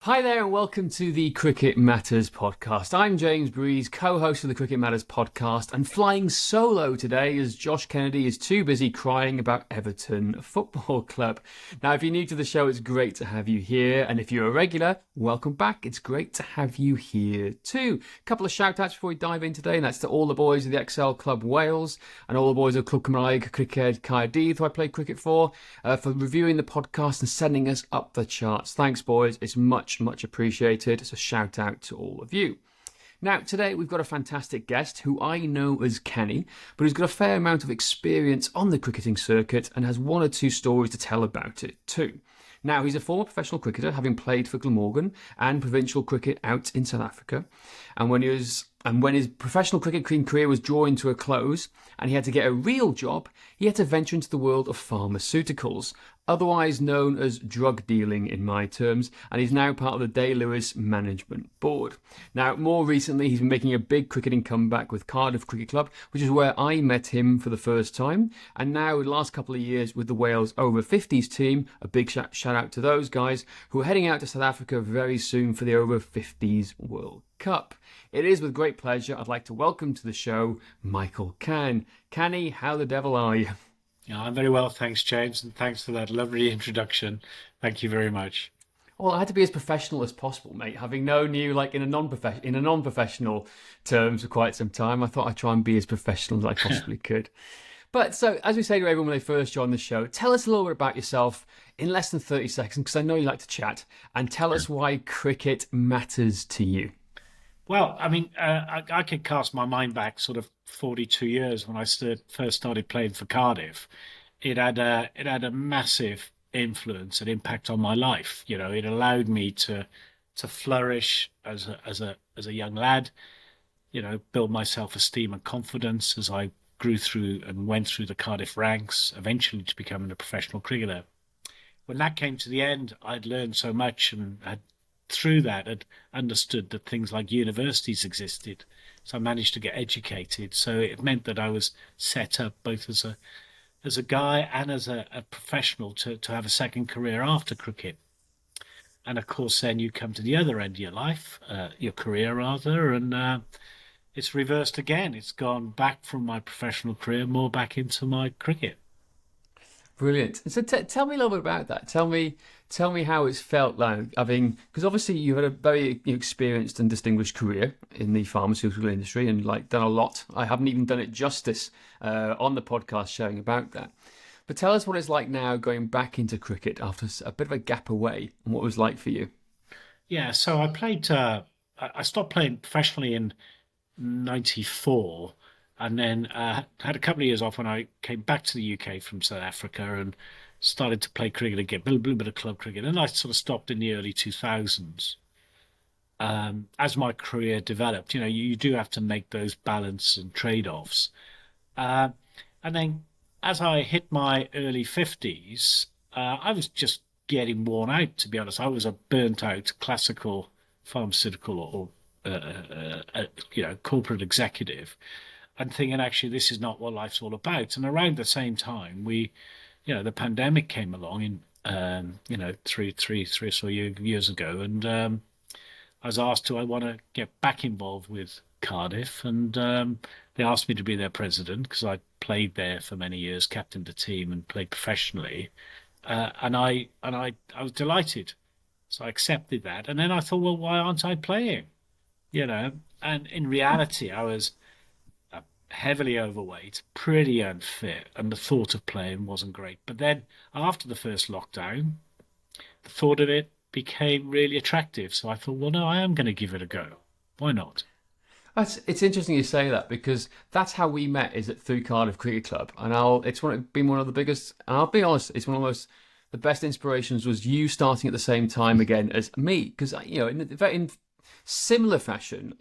Hi there and welcome to the Cricket Matters podcast. I'm James Breeze, co-host of the Cricket Matters podcast, and flying solo today as Josh Kennedy is too busy crying about Everton Football Club. Now, if you're new to the show, it's great to have you here, and if you're a regular, welcome back. It's great to have you here too. A couple of shout-outs before we dive in today, and that's to all the boys of the XL Club Wales and all the boys of Clwb Cymraeg Cricket Cardiff, who I play cricket for reviewing the podcast and sending us up the charts. Thanks, boys. It's much appreciated. So shout out to all of you. Now, today we've got a fantastic guest who I know as Kenny, but who's got a fair amount of experience on the cricketing circuit and has one or two stories to tell about it too. Now, he's a former professional cricketer, having played for Glamorgan and provincial cricket out in South Africa. And when his professional cricket career was drawing to a close and he had to get a real job, he had to venture into the world of pharmaceuticals, otherwise known as drug dealing in my terms, and he's now part of the Day Lewis Management Board. Now, more recently, he's been making a big cricketing comeback with Cardiff Cricket Club, which is where I met him for the first time, and now the last couple of years with the Wales over 50s team. A big shout out to those guys who are heading out to South Africa very soon for the over 50s World Cup. It is with great pleasure I'd like to welcome to the show Michael Cann. Canny, how the devil are you? Yeah, I'm very well, thanks, James, and thanks for that lovely introduction. Thank you very much. Well, I had to be as professional as possible, mate. Having known you like in a non-professional terms for quite some time, I thought I'd try and be as professional as I possibly could. But so, as we say to everyone when they first join the show, tell us a little bit about yourself in less than 30 seconds, because I know you like to chat, and tell us why cricket matters to you. Well, I mean, I could cast my mind back sort of 42 years when I first started playing for Cardiff. It had a massive influence and impact on my life. You know, it allowed me to flourish as a young lad. You know, build my self-esteem and confidence as I grew through and went through the Cardiff ranks, eventually to becoming a professional cricketer. When that came to the end, I'd learned so much and had understood that things like universities existed. So I managed to get educated. So it meant that I was set up both as a guy and as a professional to have a second career after cricket. And of course, then you come to the other end of your career rather, and it's reversed again. It's gone back from my professional career more back into my cricket. Brilliant. So tell me a little bit about that. Tell me how it's felt like having, because obviously you've had a very experienced and distinguished career in the pharmaceutical industry and like done a lot. I haven't even done it justice on the podcast showing about that. But tell us what it's like now going back into cricket after a bit of a gap away and what it was like for you. Yeah, so I stopped playing professionally in 94. And then had a couple of years off when I came back to the UK from South Africa and started to play cricket again, a little bit of club cricket. And I sort of stopped in the early 2000s. As my career developed, you know, you do have to make those balance and trade-offs. And then as I hit my early 50s, I was just getting worn out, to be honest. I was a burnt-out classical pharmaceutical or corporate executive. And thinking, actually, this is not what life's all about. And around the same time, the pandemic came along in, three or so years ago. And I was asked, do I want to get back involved with Cardiff? And they asked me to be their president because I played there for many years, captained the team and played professionally. And I was delighted. So I accepted that. And then I thought, well, why aren't I playing? You know, and in reality, I was heavily overweight, pretty unfit, and the thought of playing wasn't great. But then after the first lockdown, the thought of it became really attractive. So I thought, well, no, I am going to give it a go. Why not? It's interesting you say that because that's how we met is through Cardiff Cricket Club. And it's been one of the biggest, and I'll be honest, it's one of the best inspirations was you starting at the same time again as me. Because, you know, in similar fashion,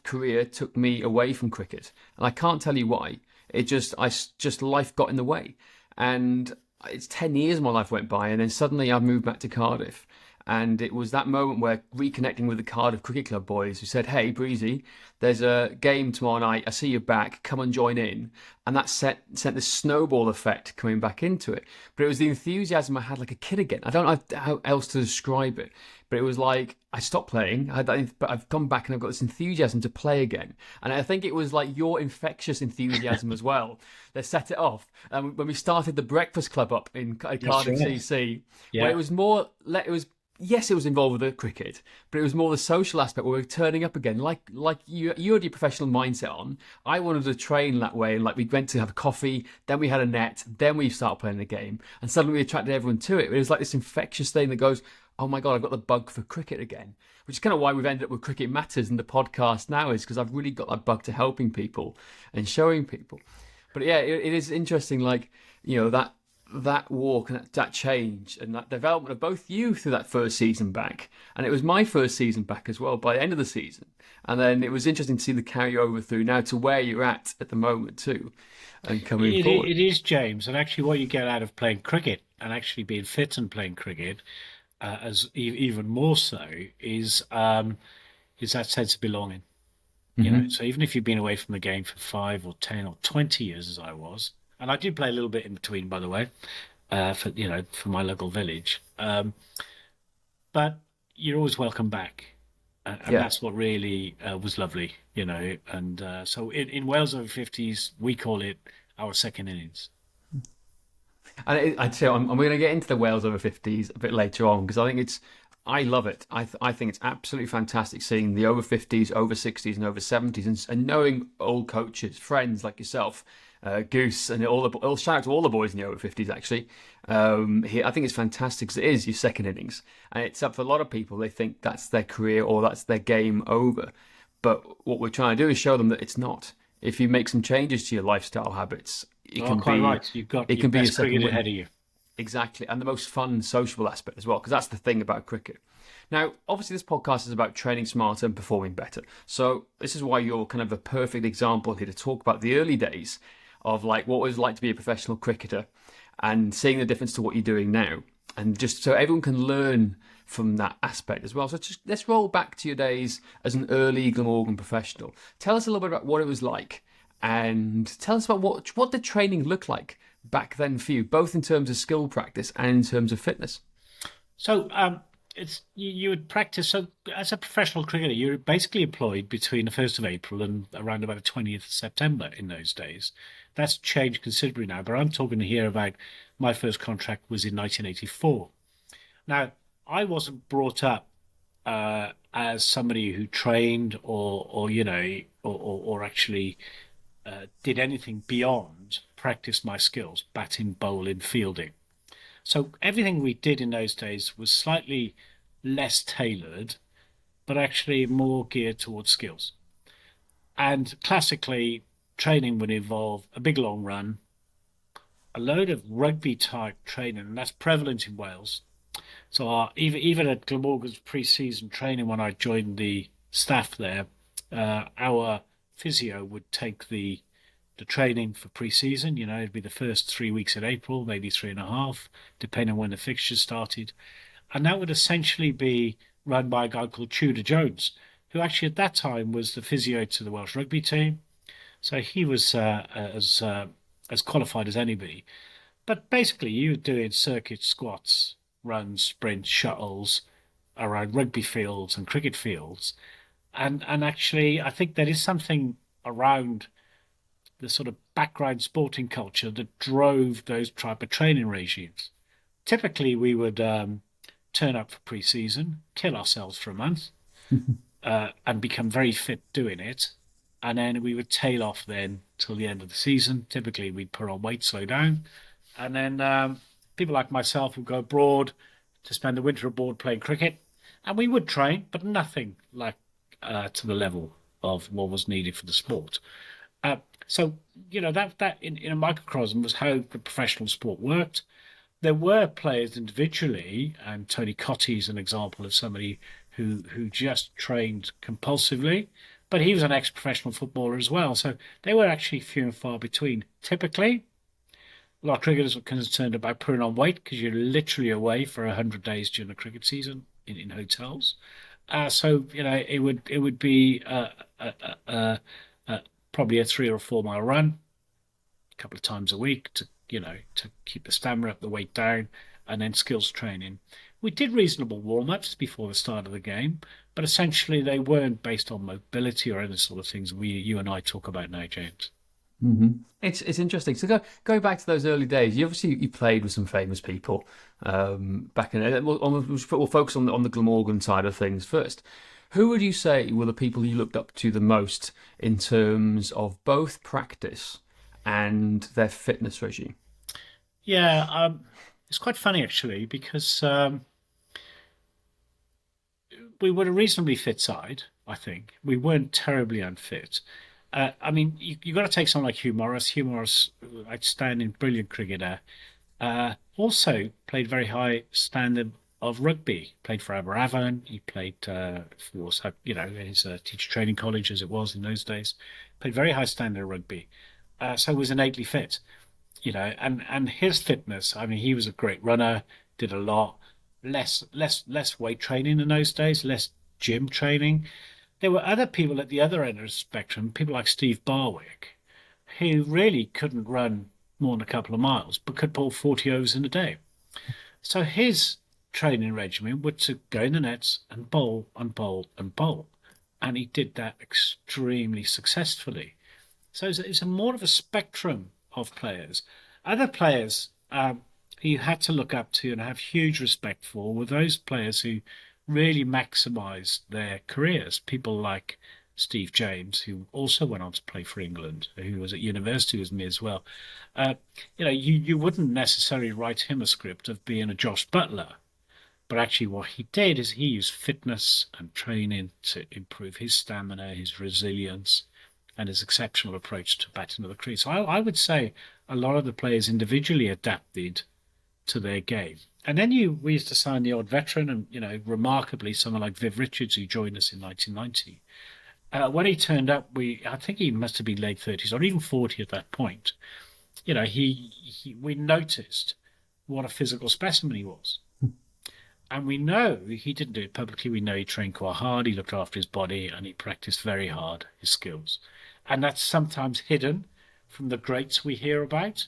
career took me away from cricket, and I can't tell you why. Life got in the way, and it's 10 years my life went by, and then suddenly I moved back to Cardiff, And it was that moment where reconnecting with the Cardiff Cricket Club boys who said, "Hey, Breezy, there's a game tomorrow night. I see you're back. Come and join in." And that sent this snowball effect coming back into it. But it was the enthusiasm I had like a kid again. I don't know how else to describe it, but it was like I stopped playing, but I've come back and I've got this enthusiasm to play again. And I think it was like your infectious enthusiasm as well that set it off. When we started the Breakfast Club up in Cardiff CC, where it was more, it was. Yes, it was involved with the cricket, but it was more the social aspect where we were turning up again. Like you had your professional mindset on. I wanted to train that way, and like we went to have a coffee, then we had a net, then we started playing the game, and suddenly we attracted everyone to it. It was like this infectious thing that goes, "Oh my God, I've got the bug for cricket again," which is kind of why we've ended up with Cricket Matters and the podcast now, is because I've really got that bug to helping people and showing people. But yeah, it is interesting, like, that walk and that change and that development of both you through that first season back, and it was my first season back as well by the end of the season, and then it was interesting to see the carryover through now to where you're at the moment too, and coming forward. It is, James, and actually what you get out of playing cricket and actually being fit and playing cricket, as even more so, is that sense of belonging. So even if you've been away from the game for 5 or 10 or 20 years, as I was. And I did play a little bit in between, by the way, for my local village. But you're always welcome back, and that's what really was lovely, And so in Wales over 50s, we call it our second innings. And I'd say I'm going to get into the Wales over 50s a bit later on, because I love it. I think it's absolutely fantastic seeing the over 50s, over 60s, and over 70s, and knowing old coaches, friends like yourself. Goose and all shout out to all the boys in the over 50s actually. I think it's fantastic because it is your second innings, and it's up for a lot of people. They think that's their career or that's their game over, but what we're trying to do is show them that it's not. If you make some changes to your lifestyle habits, it can quite be right. You've got it can be a best second cricket win. ahead of you. Exactly, and the most fun sociable aspect as well, because that's the thing about cricket. Now, obviously, this podcast is about training smarter and performing better. So this is why you're kind of a perfect example here to talk about the early days of like what it was like to be a professional cricketer and seeing the difference to what you're doing now, and just so everyone can learn from that aspect as well. So just let's roll back to your days as an early Glamorgan professional. Tell us a little bit about what it was like, and tell us about what the training looked like back then for you, both in terms of skill practice and in terms of fitness. So you would practice. So as a professional cricketer, you're basically employed between the 1st of April and around about the 20th of September in those days. That's changed considerably now, but I'm talking here about my first contract was in 1984. Now, I wasn't brought up as somebody who trained or actually did anything beyond practice my skills, batting, bowling, fielding. So everything we did in those days was slightly less tailored, but actually more geared towards skills. And classically, training would involve a big long run, a load of rugby type training, and that's prevalent in Wales. So even at Glamorgan's pre-season training, when I joined the staff there, our physio would take the training for pre-season. It'd be the first 3 weeks in April, maybe 3.5, depending on when the fixtures started. And that would essentially be run by a guy called Tudor Jones, who actually at that time was the physio to the Welsh rugby team. So he was as qualified as anybody. But basically, you were doing circuit squats, runs, sprints, shuttles around rugby fields and cricket fields. And actually, I think there is something around the sort of background sporting culture that drove those type of training regimes. Typically, we would turn up for pre-season, kill ourselves for a month, and become very fit doing it. And then we would tail off then till the end of the season. Typically, we'd put on weight, slow down. And then people like myself would go abroad to spend the winter abroad playing cricket. And we would train, but nothing like to the level of what was needed for the sport. So, that in a microcosm was how the professional sport worked. There were players individually, and Tony Cottee is an example of somebody who just trained compulsively, but he was an ex-professional footballer as well. So they were actually few and far between. Typically, a lot of cricketers were concerned about putting on weight because you're literally away for 100 days during the cricket season in hotels. So it would be probably a 3 or 4 mile run, a couple of times a week to keep the stamina up, the weight down, and then skills training. We did reasonable warm-ups before the start of the game, but essentially they weren't based on mobility or any sort of things you and I talk about now, James. It's interesting. So go back to those early days. You played with some famous people back in it. We'll focus on the Glamorgan side of things first. Who would you say were the people you looked up to the most in terms of both practice and their fitness regime? Yeah, it's quite funny actually because we were a reasonably fit side, I think. We weren't terribly unfit. I mean, you got to take someone like Hugh Morris. Hugh Morris, outstanding, brilliant cricketer. Also played very high standard of rugby. Played for Aberavon. He played for his teacher training college as it was in those days. Played very high standard of rugby. So was innately fit. And his fitness. I mean, he was a great runner. Did a lot. Less weight training in those days. Less gym training. There were other people at the other end of the spectrum, people like Steve Barwick, who really couldn't run more than a couple of miles, but could pull 40 overs in a day. So his training regimen was to go in the nets and bowl and bowl and bowl. And he did that extremely successfully. So it's a more of a spectrum of players. Other players you had to look up to and have huge respect for were those players who really maximised their careers. People like Steve James, who also went on to play for England, who was at university with me as well. You wouldn't necessarily write him a script of being a Josh Butler, but actually what he did is he used fitness and training to improve his stamina, his resilience, and his exceptional approach to batting of the crease. So I would say a lot of the players individually adapted to their game. And then we used to sign the odd veteran, and remarkably, someone like Viv Richards, who joined us in 1990. When he turned up, I think he must have been late 30s or even 40 at that point. We noticed what a physical specimen he was. And we know he didn't do it publicly. We know he trained quite hard. He looked after his body and he practiced very hard his skills. And that's sometimes hidden from the greats we hear about.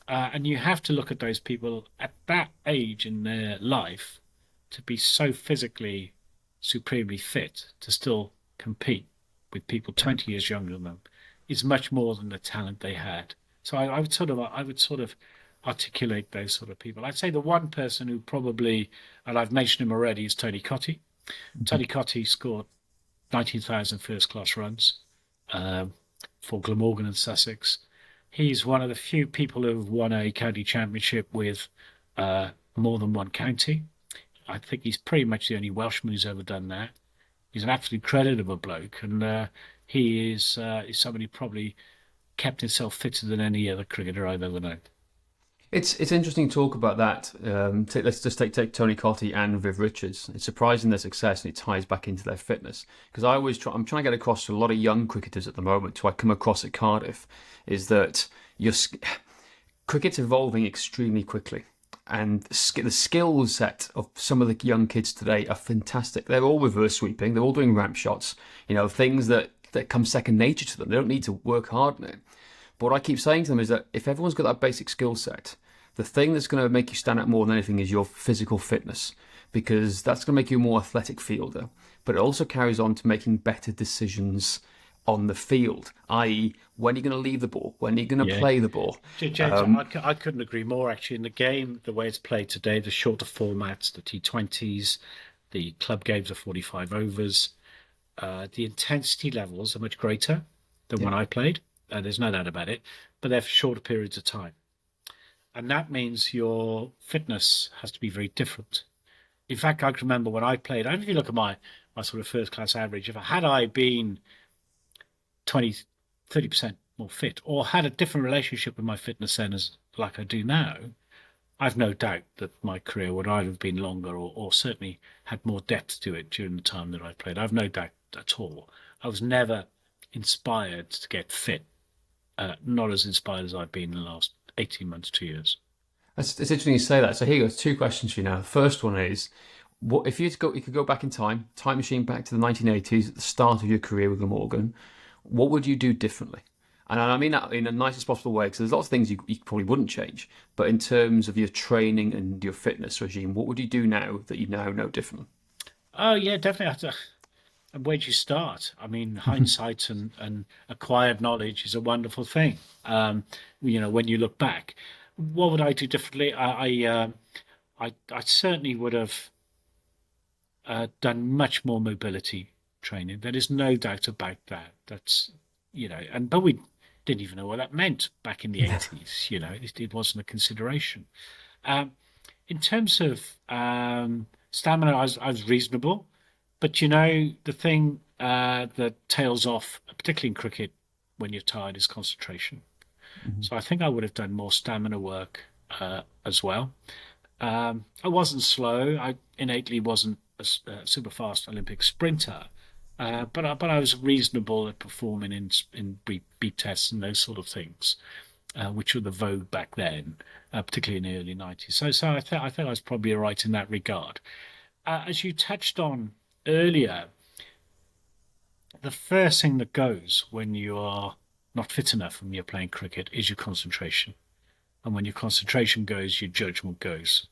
And you have to look at those people at that age in their life to be so physically supremely fit to still compete with people 20 years younger than them is much more than the talent they had. So I would sort of articulate those sort of people. I'd say the one person who probably, and I've mentioned him already, is Tony Cottee. Mm-hmm. Tony Cottee scored 19,000 first-class runs for Glamorgan and Sussex. He's one of the few people who've won a county championship with more than one county. I think he's pretty much the only Welshman who's ever done that. He's an absolute creditable bloke, and he is somebody who probably kept himself fitter than any other cricketer I've ever known. It's interesting to talk about that. Let's just take Tony Cottee and Viv Richards. It's surprising their success, and it ties back into their fitness. Because I'm trying to get across to a lot of young cricketers at the moment, who I come across at Cardiff, is that cricket's evolving extremely quickly. And the skill set of some of the young kids today are fantastic. They're all reverse sweeping. They're all doing ramp shots. Things that come second nature to them. They don't need to work hard on it. But what I keep saying to them is that if everyone's got that basic skill set, the thing that's going to make you stand out more than anything is your physical fitness, because that's going to make you a more athletic fielder. But it also carries on to making better decisions on the field, i.e. when you're going to leave the ball, when you're going to play the ball. James, I couldn't agree more, actually. In the game, the way it's played today, the shorter formats, the T20s, the club games are 45 overs, the intensity levels are much greater than when I played. There's no doubt about it, but they're for shorter periods of time. And that means your fitness has to be very different. In fact, I can remember when I played, I don't know if you look at my sort of first-class average, had I been 20, 30% more fit, or had a different relationship with my fitness then like I do now, I've no doubt that my career would either have been longer or certainly had more depth to it during the time that I played. I've no doubt at all. I was never inspired to get fit, not as inspired as I've been in the last 18 months, 2 years. It's interesting you say that. So here goes, 2 questions for you now. The first one is, What if you could go back in time machine back to the 1980s, at the start of your career with Glamorgan? What would you do differently? And I mean that in the nicest possible way, because there's lots of things you probably wouldn't change. But in terms of your training and your fitness regime, what would you do now that you now know differently? Oh yeah, definitely. And where do you start? I mean, hindsight and acquired knowledge is a wonderful thing. When you look back, what would I do differently? I certainly would have done much more mobility training. There is no doubt about that. But we didn't even know what that meant back in the 80s. It wasn't a consideration. Um, in terms of stamina, I was reasonable, but the thing that tails off, particularly in cricket, when you're tired, is concentration. Mhm. So I think I would have done more stamina work as well. I wasn't slow. I innately wasn't a super fast Olympic sprinter, but I was reasonable at performing in beat tests and those sort of things, which were the vogue back then, particularly in the early 90s. So I think I was probably right in that regard. As you touched on earlier, the first thing that goes when you are not fit enough when you're playing cricket is your concentration. And when your concentration goes, your judgment goes.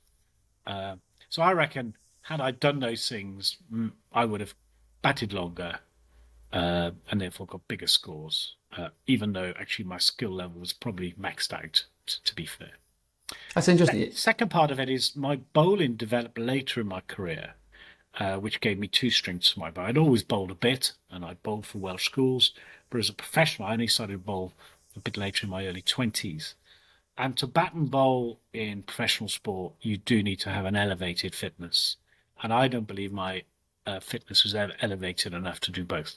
Uh, so I reckon, had I done those things, I would have batted longer and therefore got bigger scores, even though actually my skill level was probably maxed out, to be fair. That's interesting. Second part of it is my bowling developed later in my career, which gave me two strengths to my bow. I'd always bowled a bit, and I bowled for Welsh schools, but as a professional, I only started to bowl a bit later in my early 20s. And to bat and bowl in professional sport, you do need to have an elevated fitness. And I don't believe my fitness was ever elevated enough to do both.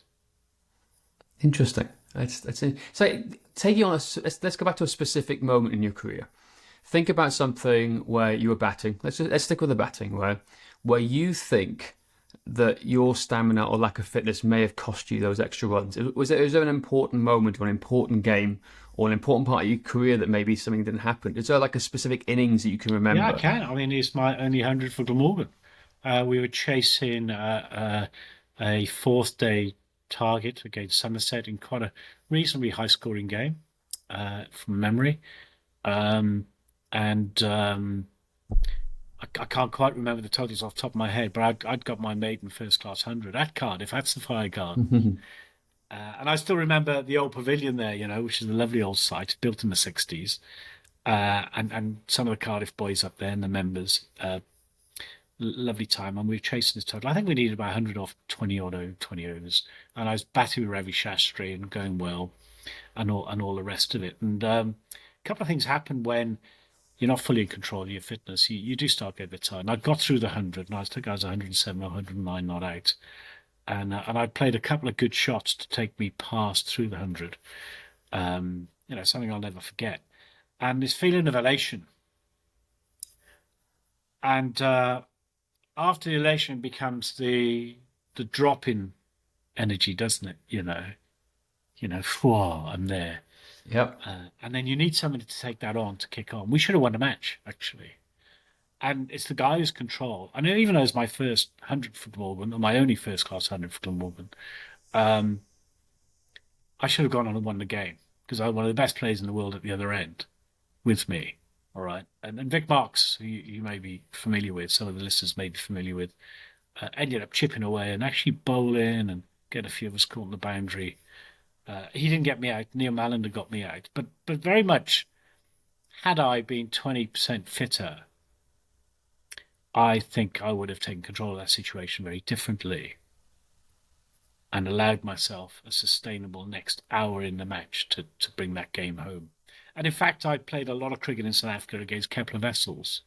Interesting. That's it. So take you on let's go back to a specific moment in your career. Think about something where you were batting. Let's stick with the batting, where you think that your stamina or lack of fitness may have cost you those extra runs. Was there an important moment or an important game or an important part of your career that maybe something didn't happen? Is there like a specific innings that you can Yeah, I remember? can. I mean, it's my only 100 for Glamorgan. We were chasing a fourth day target against Somerset in quite a reasonably high scoring game from memory. Um, and I can't quite remember the totals off the top of my head, but I'd got my maiden first class 100 at Cardiff, at Sapphire Garden. And I still remember the old pavilion there, which is a lovely old site built in the 60s. And some of the Cardiff boys up there and the members, lovely time. And we were chasing this total. I think we needed about 100 off 20 overs. And I was batting with Ravi Shastri and going well and all the rest of it. And a couple of things happened when you're not fully in control of your fitness. You do start getting a bit tired. And I got through the 100, and I think I was 107 or 109 not out. And I played a couple of good shots to take me past through the 100. Something I'll never forget. And this feeling of elation. And after the elation becomes the drop in energy, doesn't it? Whoa, I'm there. Yep. And then you need somebody to take that on to kick on. We should have won a match, actually. And it's the guy who's control. And even though it's my first 100 for Glamorgan, or my only first class 100 for Glamorgan, I should have gone on and won the game because I had one of the best players in the world at the other end with me. All right. And Vic Marks, who you may be familiar with, some of the listeners may be familiar with, ended up chipping away and actually bowling and get a few of us caught on the boundary. He didn't get me out. Neil Mallender got me out. But very much, had I been 20% fitter, I think I would have taken control of that situation very differently and allowed myself a sustainable next hour in the match to bring that game home. And in fact, I played a lot of cricket in South Africa against Kepler Wessels,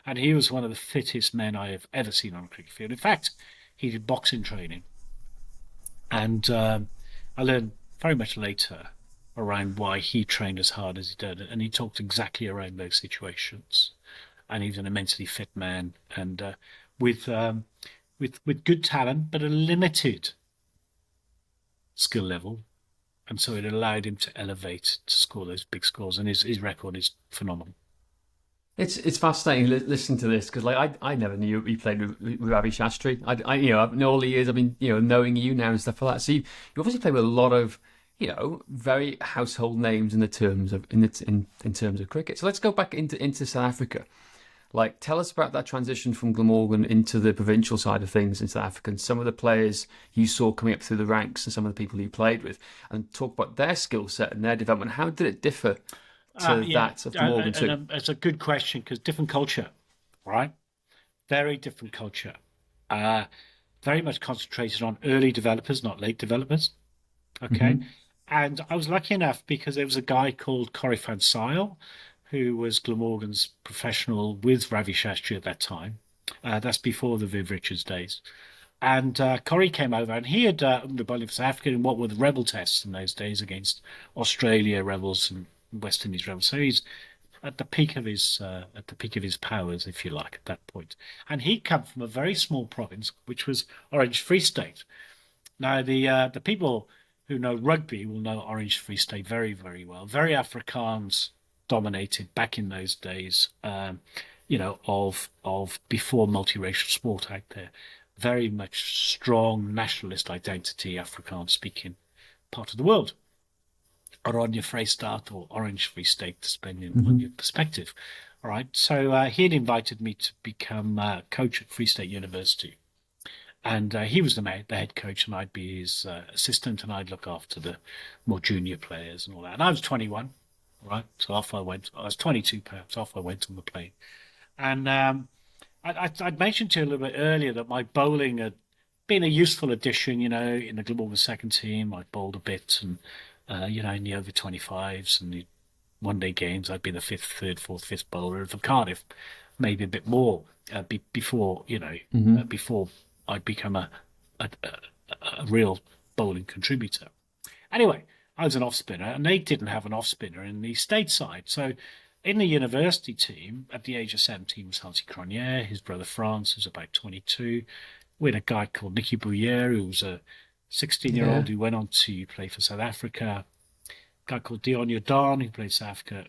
and he was one of the fittest men I have ever seen on a cricket field. In fact, he did boxing training. And I learned very much later around why he trained as hard as he did. And he talked exactly around those situations. And he was an immensely fit man and with good talent, but a limited skill level. And so it allowed him to elevate to score those big scores. And his record is phenomenal. It's fascinating listening to this because like I never knew you played with Ravi Shastri. You know in all the years I've been knowing you now and stuff like that. So you obviously play with a lot of very household names in the terms of in terms of cricket. So let's go back into South Africa. Like tell us about that transition from Glamorgan into the provincial side of things in South Africa and some of the players you saw coming up through the ranks and some of the people you played with and talk about their skill set and their development. How did it differ to Yeah, that of Glamorgan too? it's a good question because different culture, right? Very different culture. Uh, very much concentrated on early developers, not late developers. Okay. Hmm. And I was lucky enough because there was a guy called Corey van Zyl, who was Glamorgan's professional with Ravi Shastri at that time. That's before the Viv Richards days. And Corey came over and he had under bowling for South Africa in what were the rebel tests in those days against Australia rebels and West Indies rebels. So he's at the peak of his powers, if you like, at that point. And he'd come from a very small province, which was Orange Free State. Now, the people who know rugby will know Orange Free State very, very well. Very Afrikaans dominated back in those days, of before multiracial sport out there. Very much strong nationalist identity, Afrikaans speaking part of the world. Oranje Vrystaat or Orange Free State, depending on Hmm. your perspective. All right. So he had invited me to become coach at Free State University. And he was the head coach, and I'd be his assistant, and I'd look after the more junior players and all that. And I was 21, right? So off I went. I was 22, perhaps. Off I went on the plane. And I'd mentioned to you a little bit earlier that my bowling had been a useful addition, in the Glamorgan second team. I bowled a bit, and in the over 25s and the one-day games, I'd be the fifth, third, fourth, fifth bowler for Cardiff, maybe a bit more before Hmm. before I'd become a, a real bowling contributor. Anyway, I was an off spinner, and they didn't have an off spinner in the stateside. So, in the university team, at the age of 17, was Hansi Cronje, his brother France, who's about 22. We had a guy called Nicky Bouyer, who was a 16-year-old Yeah. who went on to play for South Africa. A guy called Dion Jordan, who played South Africa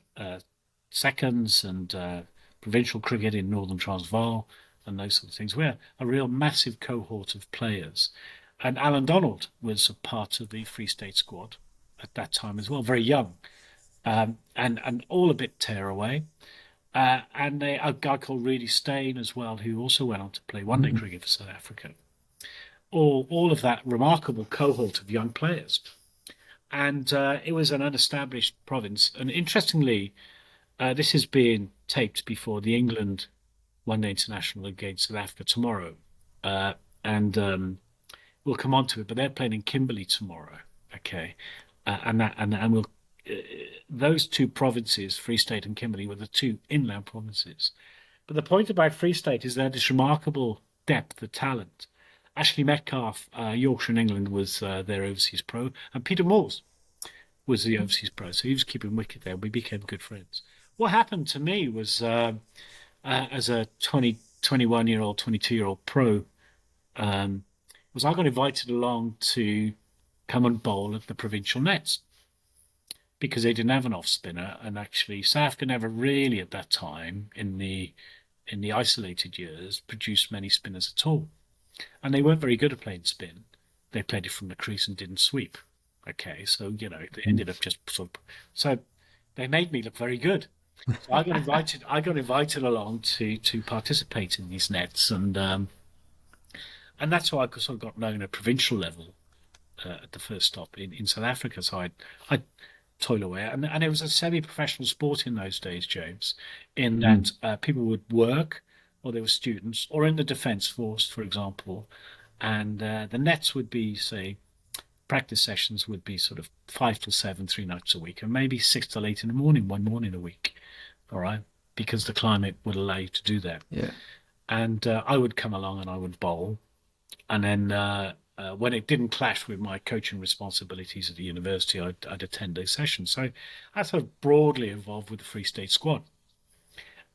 seconds and provincial cricket in Northern Transvaal and those sort of things. We're a real massive cohort of players. And Alan Donald was a part of the Free State squad at that time as well, very young, and all a bit tearaway. And a guy called Reedy Stain as well, who also went on to play one-day Hmm. cricket for South Africa. All of that remarkable cohort of young players. And it was an unestablished province. And interestingly, this is being taped before the England One Day International against South Africa tomorrow. And we'll come on to it, but they're playing in Kimberley tomorrow. Okay. And we'll, uh, those two provinces, Free State and Kimberley, were the two inland provinces. But the point about Free State is they had this remarkable depth of talent. Ashley Metcalf, Yorkshire in England, was their overseas pro, and Peter Moores was the overseas pro. So he was keeping wicket there. We became good friends. What happened to me was, as a 21-year-old, 22-year-old pro, was I got invited along to come and bowl at the provincial nets because they didn't have an off spinner, and actually South Africa never really at that time in the isolated years produced many spinners at all, and they weren't very good at playing spin. They played it from the crease and didn't sweep. Okay, so they ended up just sort of, so they made me look very good. So I got invited. I got invited along to participate in these nets, and that's how I sort of got known at provincial level at the first stop in South Africa. So I toil away, and it was a semi-professional sport in those days, James, in that people would work, or they were students, or in the defence force, for example, and the nets would be, say, practice sessions would be sort of 5 till 7, 3 nights a week, and maybe 6 till 8 in the morning, one morning a week. All right, because the climate would allow you to do that. Yeah. And I would come along and I would bowl, and then when it didn't clash with my coaching responsibilities at the university, I'd attend those sessions. So I sort of broadly involved with the Free State squad,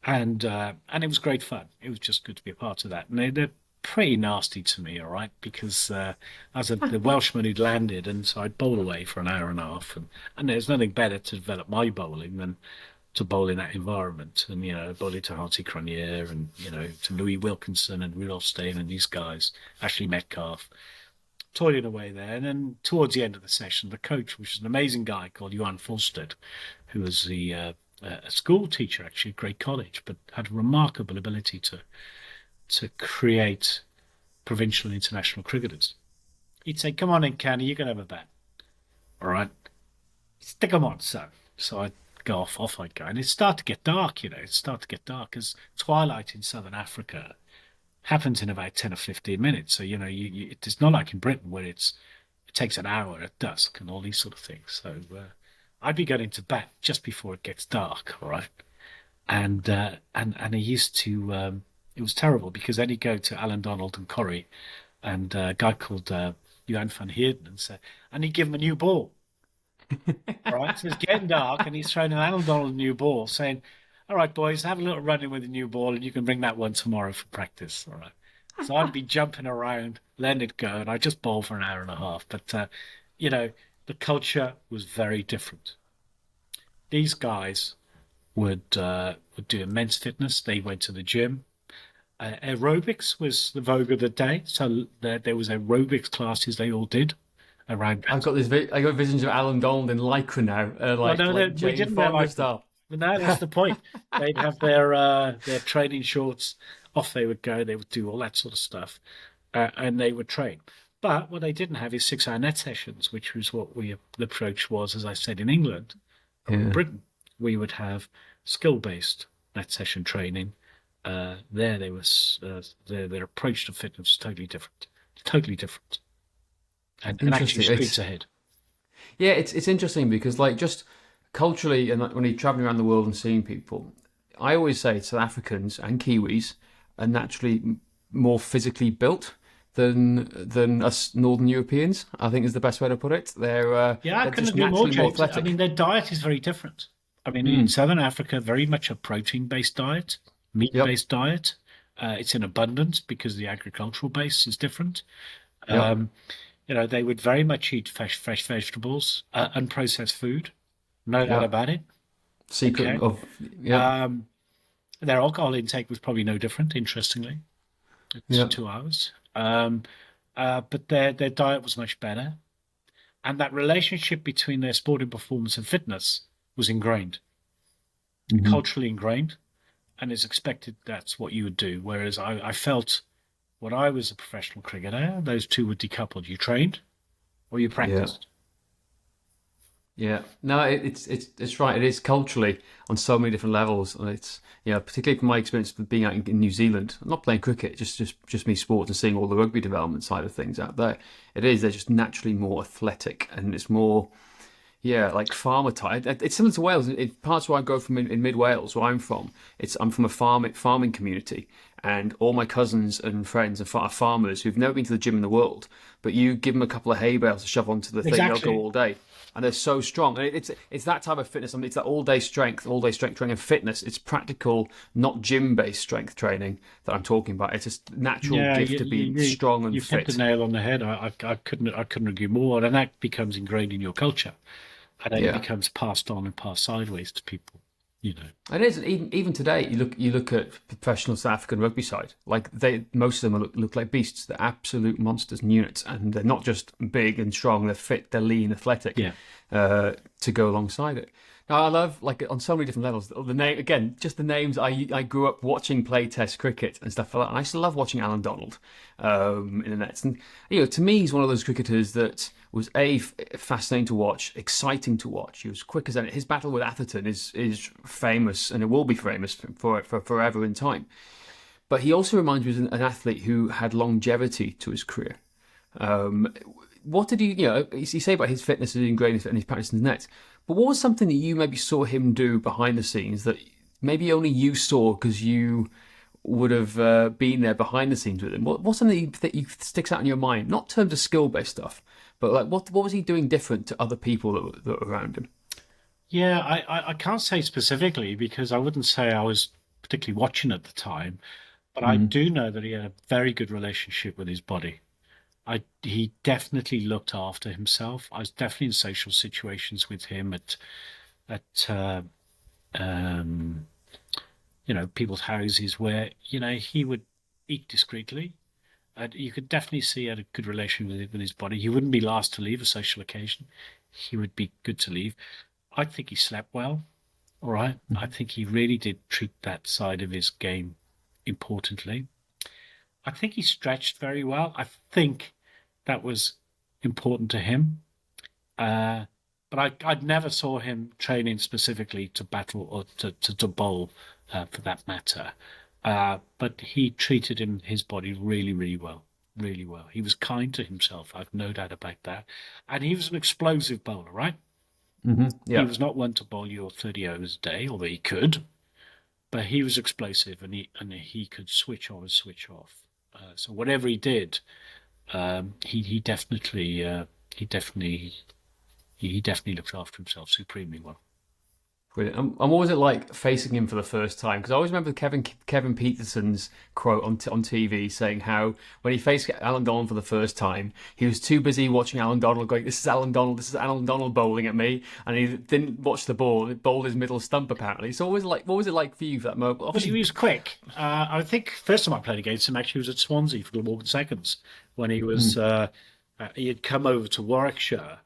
and it was great fun. It was just good to be a part of that. And they're pretty nasty to me, all right, because I was the Welshman who'd landed, and so I'd bowl away for an hour and a half, and there's nothing better to develop my bowling than to bowl in that environment, and bowling to Harty Cronier and to Louis Wilkinson and Rudolph Steyn and these guys, Ashley Metcalf, toiling away there. And then towards the end of the session, the coach, which is an amazing guy called Johan Fulstead, who was a school teacher actually at Great College, but had a remarkable ability to create provincial and international cricketers. He'd say, "Come on in, Canny, you can have a bat. All right, stick 'em on, son." So I'd go off I'd go, and it'd start to get dark. It'd start to get dark because twilight in Southern Africa happens in about 10 or 15 minutes. So it's not like in Britain where it takes an hour at dusk and all these sort of things. So I'd be going to bat just before it gets dark, all right? And he used to. It was terrible because then he'd go to Alan Donald and Corrie, and a guy called Johan van Heerden, and say, and he'd give him a new ball. Right, so it's getting dark, and he's throwing an Alan Donald new ball, saying, "All right, boys, have a little running with the new ball, and you can bring that one tomorrow for practice." All right. So I'd be jumping around, letting it go, and I'd just bowl for an hour and a half. But the culture was very different. These guys would do immense fitness. They went to the gym. Aerobics was the vogue of the day, so there was aerobics classes they all did around. I've got I got visions of Alan Donald in Lycra now, we didn't wear Lycra. Style. But no, that's the point. They'd have their training shorts. Off they would go. They would do all that sort of stuff, and they would train. But what they didn't have is 6-hour net sessions, which was what the approach was, as I said, in England. In Britain, we would have skill-based net session training. Their approach to fitness was totally different, and actually streets ahead. Yeah, it's interesting because just culturally, and when you're traveling around the world and seeing people, I always say South Africans and Kiwis are naturally more physically built than us Northern Europeans. I think is the best way to put it. They're couldn't agree more, James. I mean, their diet is very different. I mean, in Southern Africa, very much a protein-based diet, meat-based diet. It's in abundance because the agricultural base is different. They would very much eat fresh vegetables, unprocessed food. No doubt about it. Secret of their alcohol intake was probably no different. Interestingly, it's 2 hours. But their diet was much better, and that relationship between their sporting performance and fitness was ingrained, culturally ingrained, and it's expected that's what you would do. Whereas I felt when I was a professional cricketer, those two were decoupled. You trained or you practiced. Yeah, no, it's right. It is culturally on so many different levels, and it's particularly from my experience with being out in New Zealand, not playing cricket, just me sports and seeing all the rugby development side of things out there. They're just naturally more athletic, and it's more, like farmer type. It's similar to Wales. Parts where I go from in mid Wales, where I'm from, I'm from a farming community, and all my cousins and friends are farmers who've never been to the gym in the world, but you give them a couple of hay bales to shove onto the thing, they'll go all day. And they're so strong. And it's that type of fitness. I mean, it's that all-day strength training and fitness. It's practical, not gym-based strength training that I'm talking about. It's just natural gift to be strong and fit. You've hit the nail on the head. I couldn't agree more. And that becomes ingrained in your culture. And then it becomes passed on and passed sideways to people. It is. Even today, you look at professional South African rugby side. Like most of them look like beasts. They're absolute monsters and units, and they're not just big and strong. They're fit. They're lean, athletic. To go alongside it. Now, I love on so many different levels. The name again, just the names. I grew up watching play test cricket and stuff like that. And I still love watching Alan Donald in the nets. And to me, he's one of those cricketers that was fascinating to watch, exciting to watch. He was quick as anything. His battle with Atherton is famous, and it will be famous for forever in time. But he also reminds me of an athlete who had longevity to his career. What did you say about his fitness and ingrained and his practice in the nets? But what was something that you maybe saw him do behind the scenes that maybe only you saw because you would have been there behind the scenes with him? What's something that you sticks out in your mind? Not in terms of skill-based stuff, but what was he doing different to other people that were around him? Yeah, I can't say specifically because I wouldn't say I was particularly watching at the time, but I do know that he had a very good relationship with his body. He definitely looked after himself. I was definitely in social situations with him at um, people's houses where, he would eat discreetly. You could definitely see he had a good relation with his body. He wouldn't be last to leave a social occasion. He would be good to leave. I think he slept well. All right. I think he really did treat that side of his game importantly. I think he stretched very well. I think that was important to him. But I'd never saw him training specifically to battle or to bowl, for that matter. But he treated his body really, really well. Really well. He was kind to himself. I've no doubt about that. And he was an explosive bowler, right? He Yeah. was not one to bowl you 30 overs a day, although he could. But he was explosive, and he could switch on and switch off. So whatever he did, he definitely he definitely looked after himself supremely well. Brilliant. And what was it like facing him for the first time? Because I always remember Kevin Peterson's quote on TV saying how when he faced Alan Donald for the first time, he was too busy watching Alan Donald going, "This is Alan Donald. This is Alan Donald bowling at me," and he didn't watch the ball. He bowled his middle stump apparently. So what was it like for you for that moment? Well, he was quick. I think first time I played against him actually was at Swansea for Glamorgan seconds when he had come over to Warwickshire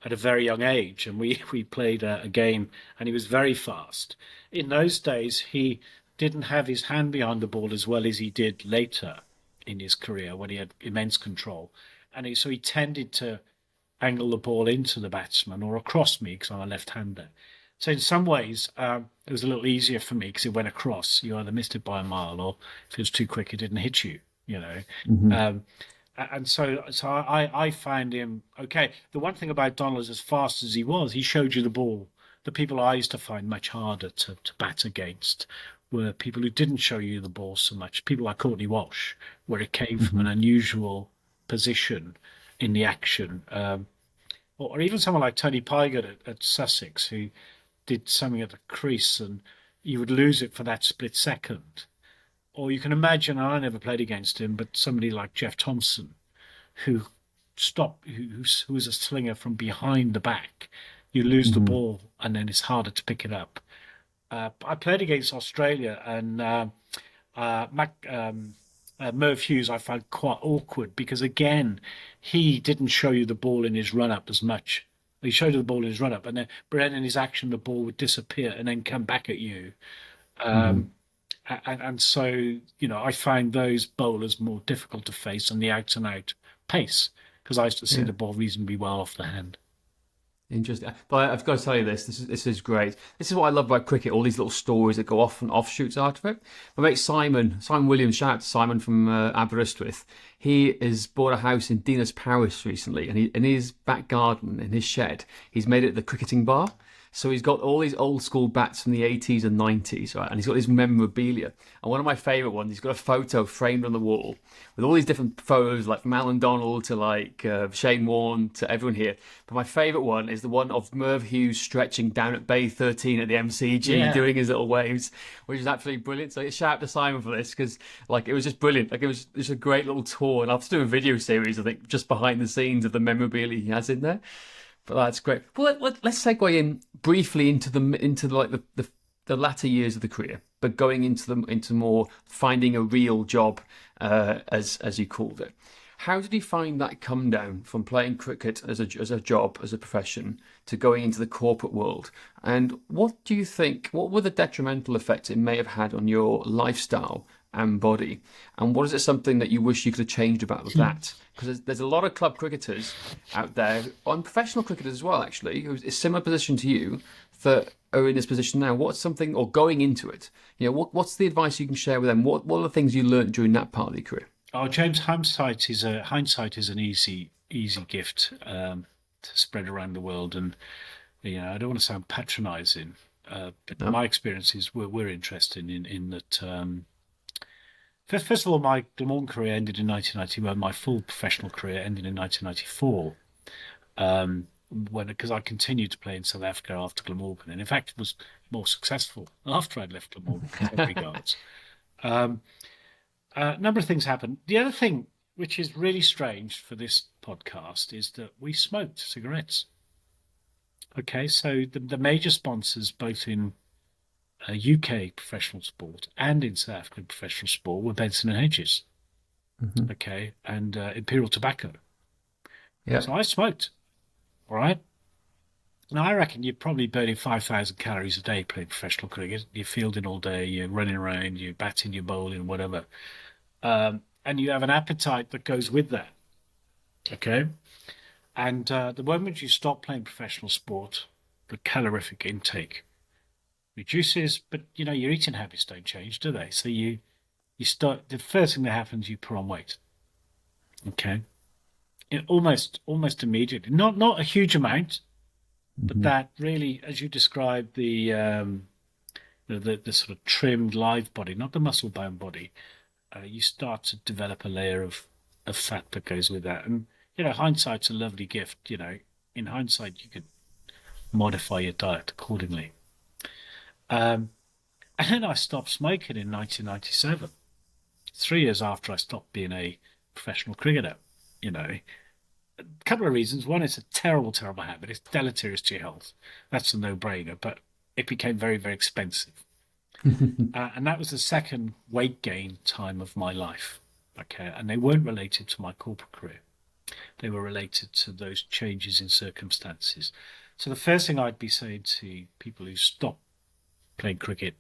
at a very young age, and we played a game, and he was very fast. In those days, he didn't have his hand behind the ball as well as he did later in his career when he had immense control, and so he tended to angle the ball into the batsman or across me because I'm a left-hander. So in some ways, it was a little easier for me because it went across. You either missed it by a mile, or if it was too quick, it didn't hit you. And so I find him okay. The one thing about Donald is, as fast as he was, he showed you the ball. The people I used to find much harder to bat against were people who didn't show you the ball so much. People like Courtney Walsh, where it came from an unusual position in the action, or even someone like Tony Pygott at Sussex, who did something at the crease and you would lose it for that split second. Or you can imagine, I never played against him, but somebody like Jeff Thompson, who who was a slinger from behind the back. You lose the ball, and then it's harder to pick it up. I played against Australia, and Merv Hughes I found quite awkward because, again, he didn't show you the ball in his run-up as much. He showed you the ball in his run-up, but then in his action, the ball would disappear and then come back at you. And so, I find those bowlers more difficult to face than the out-and-out pace, because I used to see the ball reasonably well off the hand. Interesting. But I've got to tell you this. This is great. This is what I love about cricket. All these little stories that go off and offshoots out of it. My mate Simon Williams, shout out to Simon from Aberystwyth. He has bought a house in Dinas Powys recently, and in his back garden, in his shed, he's made it the cricketing bar. So he's got all these old school bats from the 80s and 90s, right? And he's got his memorabilia. And one of my favourite ones, he's got a photo framed on the wall with all these different photos, like from Alan Donald to like Shane Warne to everyone here. But my favourite one is the one of Merv Hughes stretching down at Bay 13 at the MCG, doing his little waves, which is absolutely brilliant. So shout out to Simon for this, because like it was just brilliant. Like it was just a great little tour. And I'll have to do a video series, I think, just behind the scenes of the memorabilia he has in there. But that's great. Well, let's segue in briefly into the latter years of the career, but going into more finding a real job, as you called it. How did you find that come down from playing cricket as a job, as a profession, to going into the corporate world? And what do you think? What were the detrimental effects it may have had on your lifestyle and body? And what is it something that you wish you could have changed about that? Because there's a lot of club cricketers out there, and professional cricketers as well, actually, who's in a similar position to you, that are in this position now. What's something, or going into it, what's the advice you can share with them? What are the things you learned during that part of your career? Oh, James, hindsight is an easy gift to spread around the world, and I don't want to sound patronising, but my experiences were interesting in that. First of all, my Glamorgan career ended in 1991. My full professional career ended in 1994. Because I continued to play in South Africa after Glamorgan, and in fact was more successful after I'd left Glamorgan in some regards. A number of things happened. The other thing, which is really strange for this podcast, is that we smoked cigarettes. Okay, so the major sponsors, both in UK professional sport and in South African professional sport were Benson and Hedges, Hmm. okay, and Imperial Tobacco. Yeah. So I smoked, all right. Now I reckon you're probably burning 5,000 calories a day playing professional cricket. You're fielding all day, you're running around, you're batting, you're bowling, whatever, and you have an appetite that goes with that, okay. And the moment you stop playing professional sport, the calorific intake reduces, but your eating habits don't change, do they? So you start, the first thing that happens, you put on weight. Okay. Almost immediately. Not a huge amount, but Hmm. that really, as you described, the sort of trimmed live body, not the muscle bound body, you start to develop a layer of fat that goes with that. And hindsight's a lovely gift. In hindsight, you could modify your diet accordingly. Um, and then I stopped smoking in 1997, 3 years after I stopped being a professional cricketer. A couple of reasons. One, it's a terrible, terrible habit. It's deleterious to your health. That's a no-brainer. But it became very, very expensive. And that was the second weight gain time of my life. Okay. And they weren't related to my corporate career. They were related to those changes in circumstances. So the first thing I'd be saying to people who stop playing cricket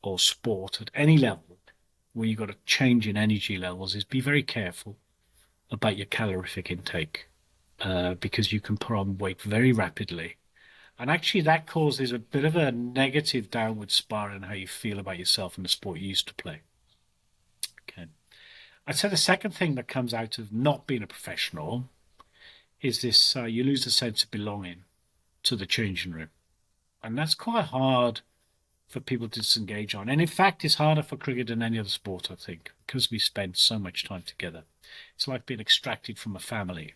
or sport at any level where you've got a change in energy levels is be very careful about your calorific intake because you can put on weight very rapidly. And actually, that causes a bit of a negative downward spiral in how you feel about yourself and the sport you used to play. Okay. I'd say the second thing that comes out of not being a professional is this you lose the sense of belonging to the changing room. And that's quite hard for people to disengage on. And in fact, it's harder for cricket than any other sport, I think, because we spend so much time together. It's like being extracted from a family.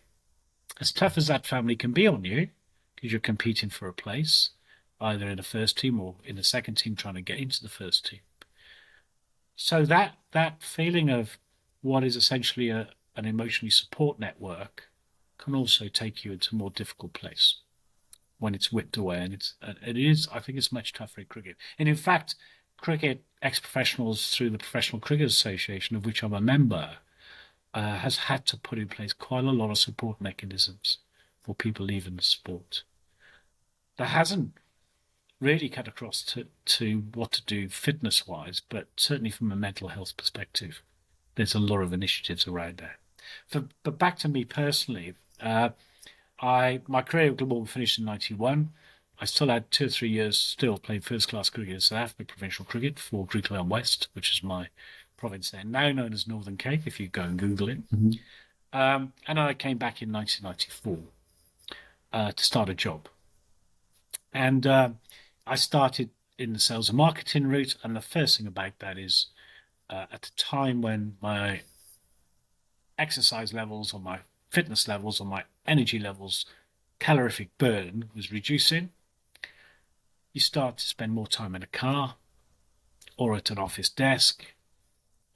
As tough as that family can be on you, because you're competing for a place, either in the first team or in the second team trying to get into the first team. So that feeling of what is essentially an emotionally support network can also take you into a more difficult place when it's whipped away. And it is, I think it's much tougher in cricket. And in fact, cricket ex-professionals through the Professional Cricket Association, of which I'm a member, has had to put in place quite a lot of support mechanisms for people leaving the sport. That hasn't really cut across to what to do fitness-wise, but certainly from a mental health perspective, there's a lot of initiatives around that. But back to me personally, my career at Glamorgan finished in '91. I still had 2 or 3 years still playing first class cricket in South Africa, provincial cricket for Griqualand West, which is my province there, now known as Northern Cape, if you go and Google it. Hmm. And I came back in 1994 to start a job. And I started in the sales and marketing route. And the first thing about that is at the time when my exercise levels or my fitness levels or my energy levels, calorific burn was reducing, you start to spend more time in a car or at an office desk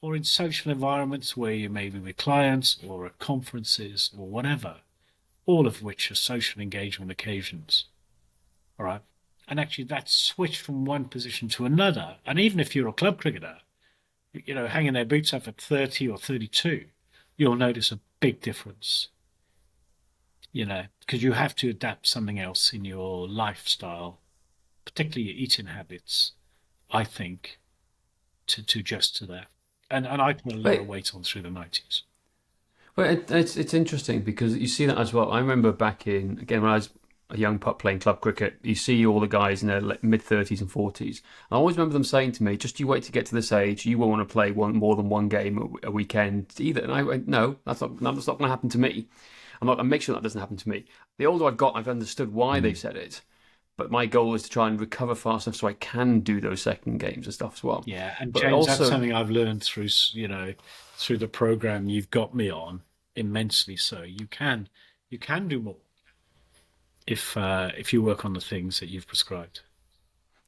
or in social environments where you may be with clients or at conferences or whatever, all of which are social engagement occasions. All right. And actually, that switch from one position to another, and even if you're a club cricketer, hanging their boots up at 30 or 32, you'll notice a big difference, because you have to adapt something else in your lifestyle, particularly your eating habits, I think, to adjust to that. And I put a lot of But weight on through the 90s. Well, it's interesting because you see that as well. I remember back in again when I was a young pup playing club cricket. You see all the guys in their mid 30s and 40s. I always remember them saying to me, "Just you wait to get to this age, you won't want to play more than one game a weekend either." And I went, "No, that's not going to happen to me. I'm not going to make sure that doesn't happen to me." The older I've got, I've understood why they said it. But my goal is to try and recover fast enough so I can do those second games and stuff as well. Yeah, and But James, that's also, something I've learned through the program you've got me on immensely. So you can do more if you work on the things that you've prescribed.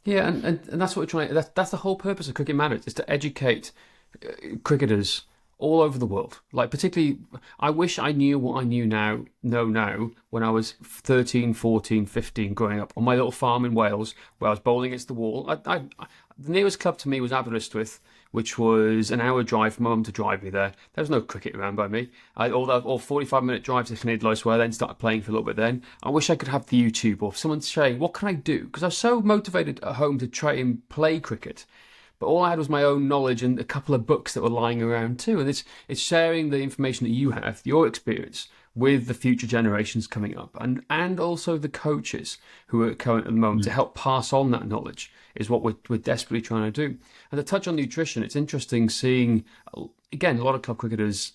yeah, and that's what we're trying. That's the whole purpose of Cricket Matters is to educate cricketers all over the world. Like, particularly, I wish I knew what I know now when I was 13, 14, 15, growing up on my little farm in Wales where I was bowling against the wall. The nearest club to me was Aberystwyth, which was an hour drive for my mum to drive me there. There was no cricket around by me. Or 45-minute drive to Llanidloes, where I then started playing for a little bit then. I wish I could have the YouTube or someone saying, what can I do? Because I was so motivated at home to try and play cricket. But all I had was my own knowledge and a couple of books that were lying around too. And it's sharing the information that you have, your experience, with the future generations coming up, and also the coaches who are current at the moment to help pass on that knowledge is what we're desperately trying to do. And to touch on nutrition, it's interesting seeing, again, a lot of club cricketers,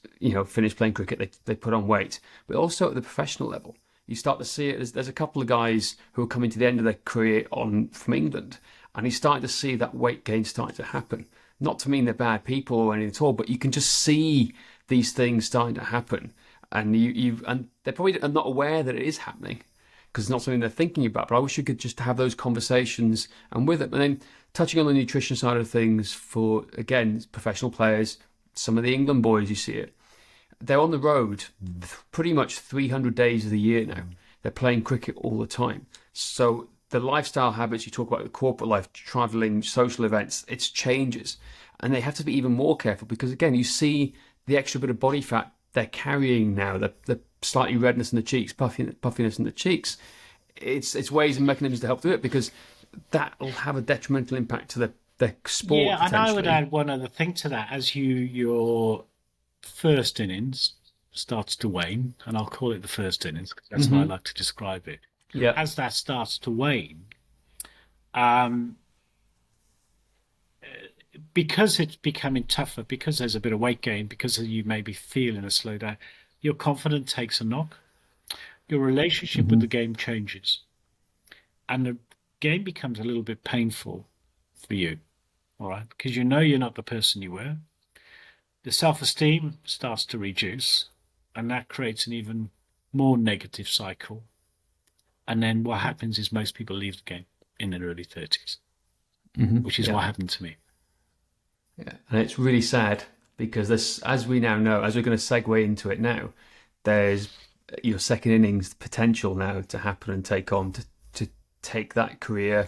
finish playing cricket, they put on weight, but also at the professional level. You start to see it. There's a couple of guys who are coming to the end of their career from England, and you're starting to see that weight gain starting to happen. Not to mean they're bad people or anything at all, but you can just see these things starting to happen. And and they're probably not aware that it is happening because it's not something they're thinking about. But I wish you could just have those conversations and with it. And then touching on the nutrition side of things for, again, professional players, some of the England boys, you see it. They're on the road pretty much 300 days of the year now. They're playing cricket all the time. So the lifestyle habits you talk about, the corporate life, traveling, social events, it changes. And they have to be even more careful because, again, you see the extra bit of body fat they're carrying now, the slightly redness in the cheeks, puffiness in the cheeks. It's ways and mechanisms to help do it because that will have a detrimental impact to the sport. Yeah, and I would add one other thing to that. As your first innings starts to wane, and I'll call it the first innings because that's how I like to describe it. Yeah. As that starts to wane, because it's becoming tougher, because there's a bit of weight gain, because you may be feeling a slowdown, your confidence takes a knock. Your relationship with the game changes. And the game becomes a little bit painful for you, all right? Because you're not the person you were. The self-esteem starts to reduce, and that creates an even more negative cycle. And then what happens is most people leave the game in their early 30s, which is what happened to me. Yeah, and it's really sad because this, as we now know, as we're going to segue into it now, there's your second innings potential now to happen and take on to take that career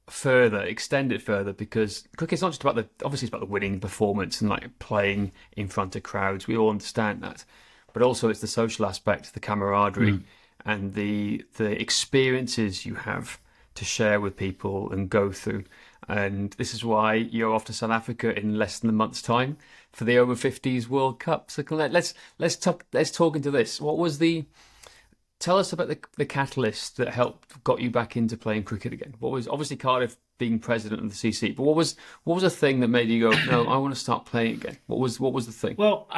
further, extend it further, because cricket's not just about obviously it's about the winning performance and like playing in front of crowds. We all understand that, but also it's the social aspect, the camaraderie, and the experiences you have to share with people and go through. And this is why you're off to South Africa in less than a month's time for the over 50s World Cup. So let's talk into this. Tell us about the catalyst that got you back into playing cricket again. What was, obviously Cardiff being president of the CC, but what was the thing that made you go, no, I want to start playing again? What was the thing? Well,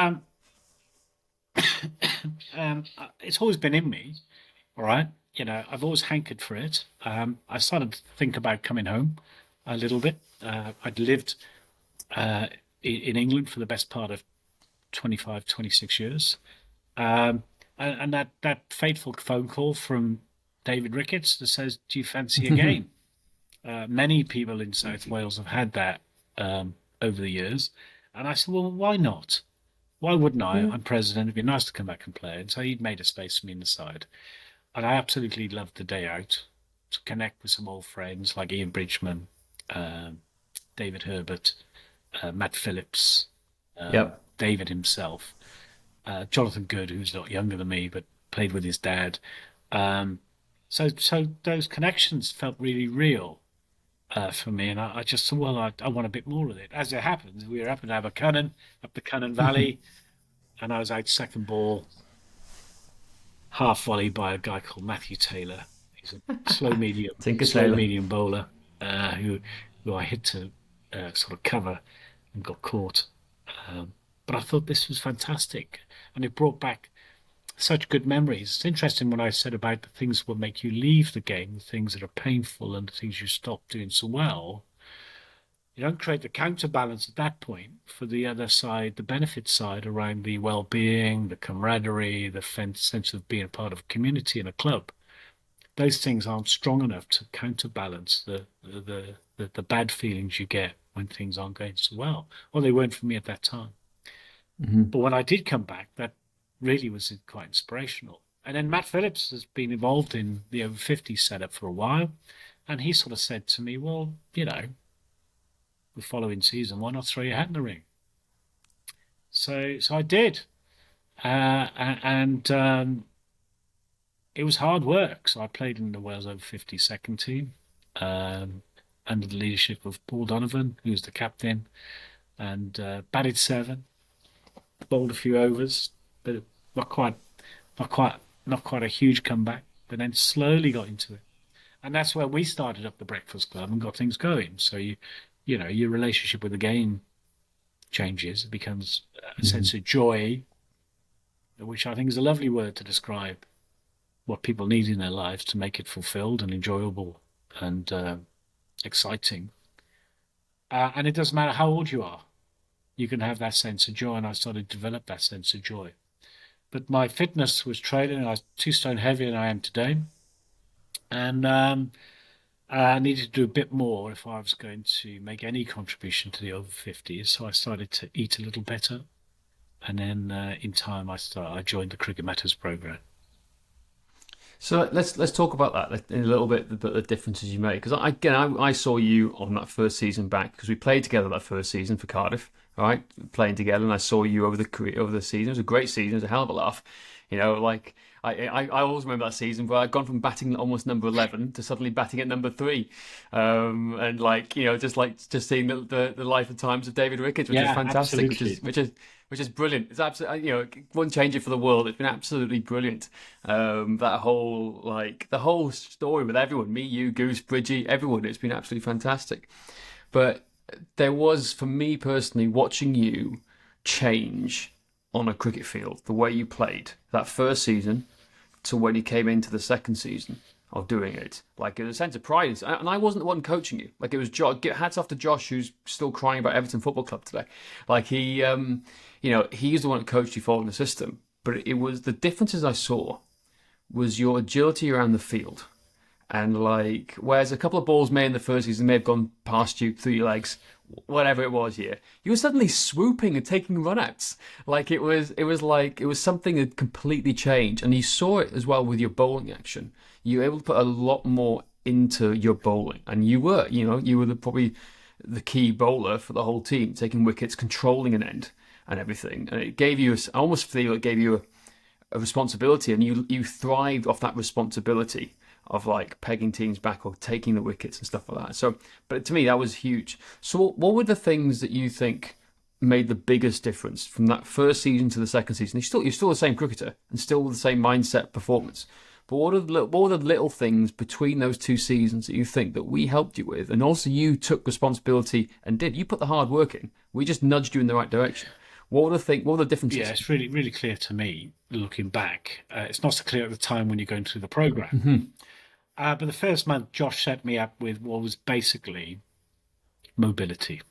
it's always been in me, all right? I've always hankered for it. I started to think about coming home a little bit. I'd lived in England for the best part of 25, 26 years. And that fateful phone call from David Ricketts that says, do you fancy a game? Many people in South Wales have had that over the years. And I said, well, why not? Why wouldn't I? I'm president. It'd be nice to come back and play. And so he'd made a space for me in the side. And I absolutely loved the day out to connect with some old friends like Ian Bridgman, David Herbert, Matt Phillips, David himself, Jonathan Good, who's a lot younger than me, but played with his dad. So those connections felt really real for me. And I just thought, well, I want a bit more of it. As it happens, we were up in Abercunnan, up the Cunnan Valley, and I was out second ball, half volley by a guy called Matthew Taylor. He's a slow medium bowler who I hit to sort of cover and got caught. But I thought this was fantastic, and it brought back such good memories. It's interesting what I said about the things that will make you leave the game, the things that are painful and the things you stop doing so well. You don't create the counterbalance at that point for the other side, the benefit side around the well-being, the camaraderie, the sense of being part of a community and a club. Those things aren't strong enough to counterbalance the bad feelings you get when things aren't going so well. Or they weren't for me at that time. But when I did come back, that really was quite inspirational. And then Matt Phillips has been involved in the over 50s setup for a while. And he sort of said to me, well, the following season, why not throw your hat in the ring? So I did. And it was hard work. So I played in the Wales over 50 second team under the leadership of Paul Donovan, who was the captain, and batted 7, bowled a few overs, but not quite, not quite a huge comeback. But then slowly got into it, and that's where we started up the Breakfast Club and got things going. So your relationship with the game changes. It becomes a sense of joy, which I think is a lovely word to describe what people need in their lives to make it fulfilled and enjoyable and exciting. And it doesn't matter how old you are, you can have that sense of joy. And I started to develop that sense of joy. But my fitness was trailing. I was 2 stone heavier than I am today. And I needed to do a bit more if I was going to make any contribution to the over 50s. So I started to eat a little better. And then in time, I joined the Cricket Matters program. So let's talk about that in a little bit, the differences you made. Because I saw you on that first season back, because we played together that first season for Cardiff, right? Playing together, and I saw you over the season. It was a great season. It was a hell of a laugh. I always remember that season where I'd gone from batting almost number 11 to suddenly batting at number 3, and just seeing the life and times of David Ricketts, which is fantastic, absolutely. which is brilliant. It's absolutely, wouldn't change it for the world. It's been absolutely brilliant. That whole the whole story with everyone, me, you, Goose, Bridgie, everyone. It's been absolutely fantastic. But there was, for me personally, watching you change on a cricket field, the way you played that first season to when you came into the second season of doing it. Like, it was a sense of pride. And I wasn't the one coaching you. Like, it was Josh. Hats off to Josh, who's still crying about Everton Football Club today. Like, he's the one that coached you following the system. But it was the differences I saw was your agility around the field. And whereas a couple of balls made in the first season may have gone past you through your legs, whatever it was here, you were suddenly swooping and taking run-outs. It was something that completely changed. And you saw it as well with your bowling action. You were able to put a lot more into your bowling. And you were probably the key bowler for the whole team, taking wickets, controlling an end and everything. And it gave you, I almost feel it gave you a responsibility, and you thrived off that responsibility of pegging teams back or taking the wickets and stuff like that. So, but to me, that was huge. So what were the things that you think made the biggest difference from that first season to the second season? You're still the same cricketer and still the same mindset performance. But what were the little things between those 2 seasons that you think that we helped you with? And also you took responsibility and you put the hard work in. We just nudged you in the right direction. What were the differences? Yeah, it's really, really clear to me looking back. It's not so clear at the time when you're going through the program. Mm-hmm. But the first month, Josh set me up with what was basically mobility.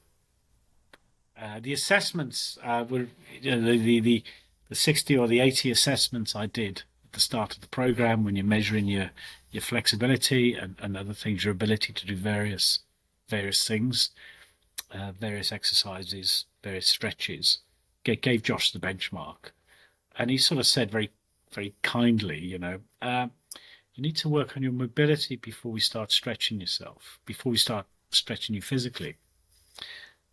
The assessments were the 60 or the 80 assessments I did at the start of the program, when you're measuring your flexibility and other things, your ability to do various things, various exercises, various stretches, gave Josh the benchmark. And he sort of said very, very kindly, you need to work on your mobility before we start stretching yourself, before we start stretching you physically.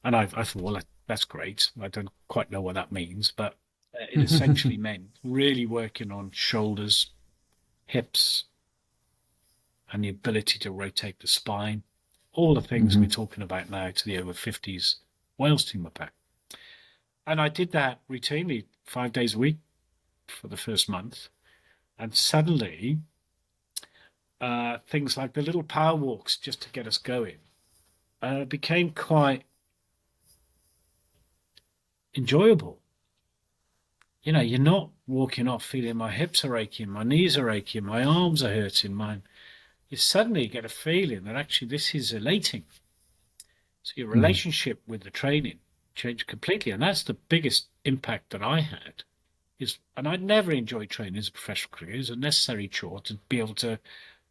And I thought, well, that's great. I don't quite know what that means, but it essentially meant really working on shoulders, hips, and the ability to rotate the spine. All the things we're talking about now to the over 50s Wales team are back. And I did that routinely 5 days a week for the first month. And suddenly, things like the little power walks just to get us going became quite enjoyable. You're not walking off feeling my hips are aching, my knees are aching, my arms are hurting, you suddenly get a feeling that actually this is elating. So your relationship with the training changed completely. And that's the biggest impact that I had. And I never enjoyed training as a professional cricketer. It was a necessary chore to be able to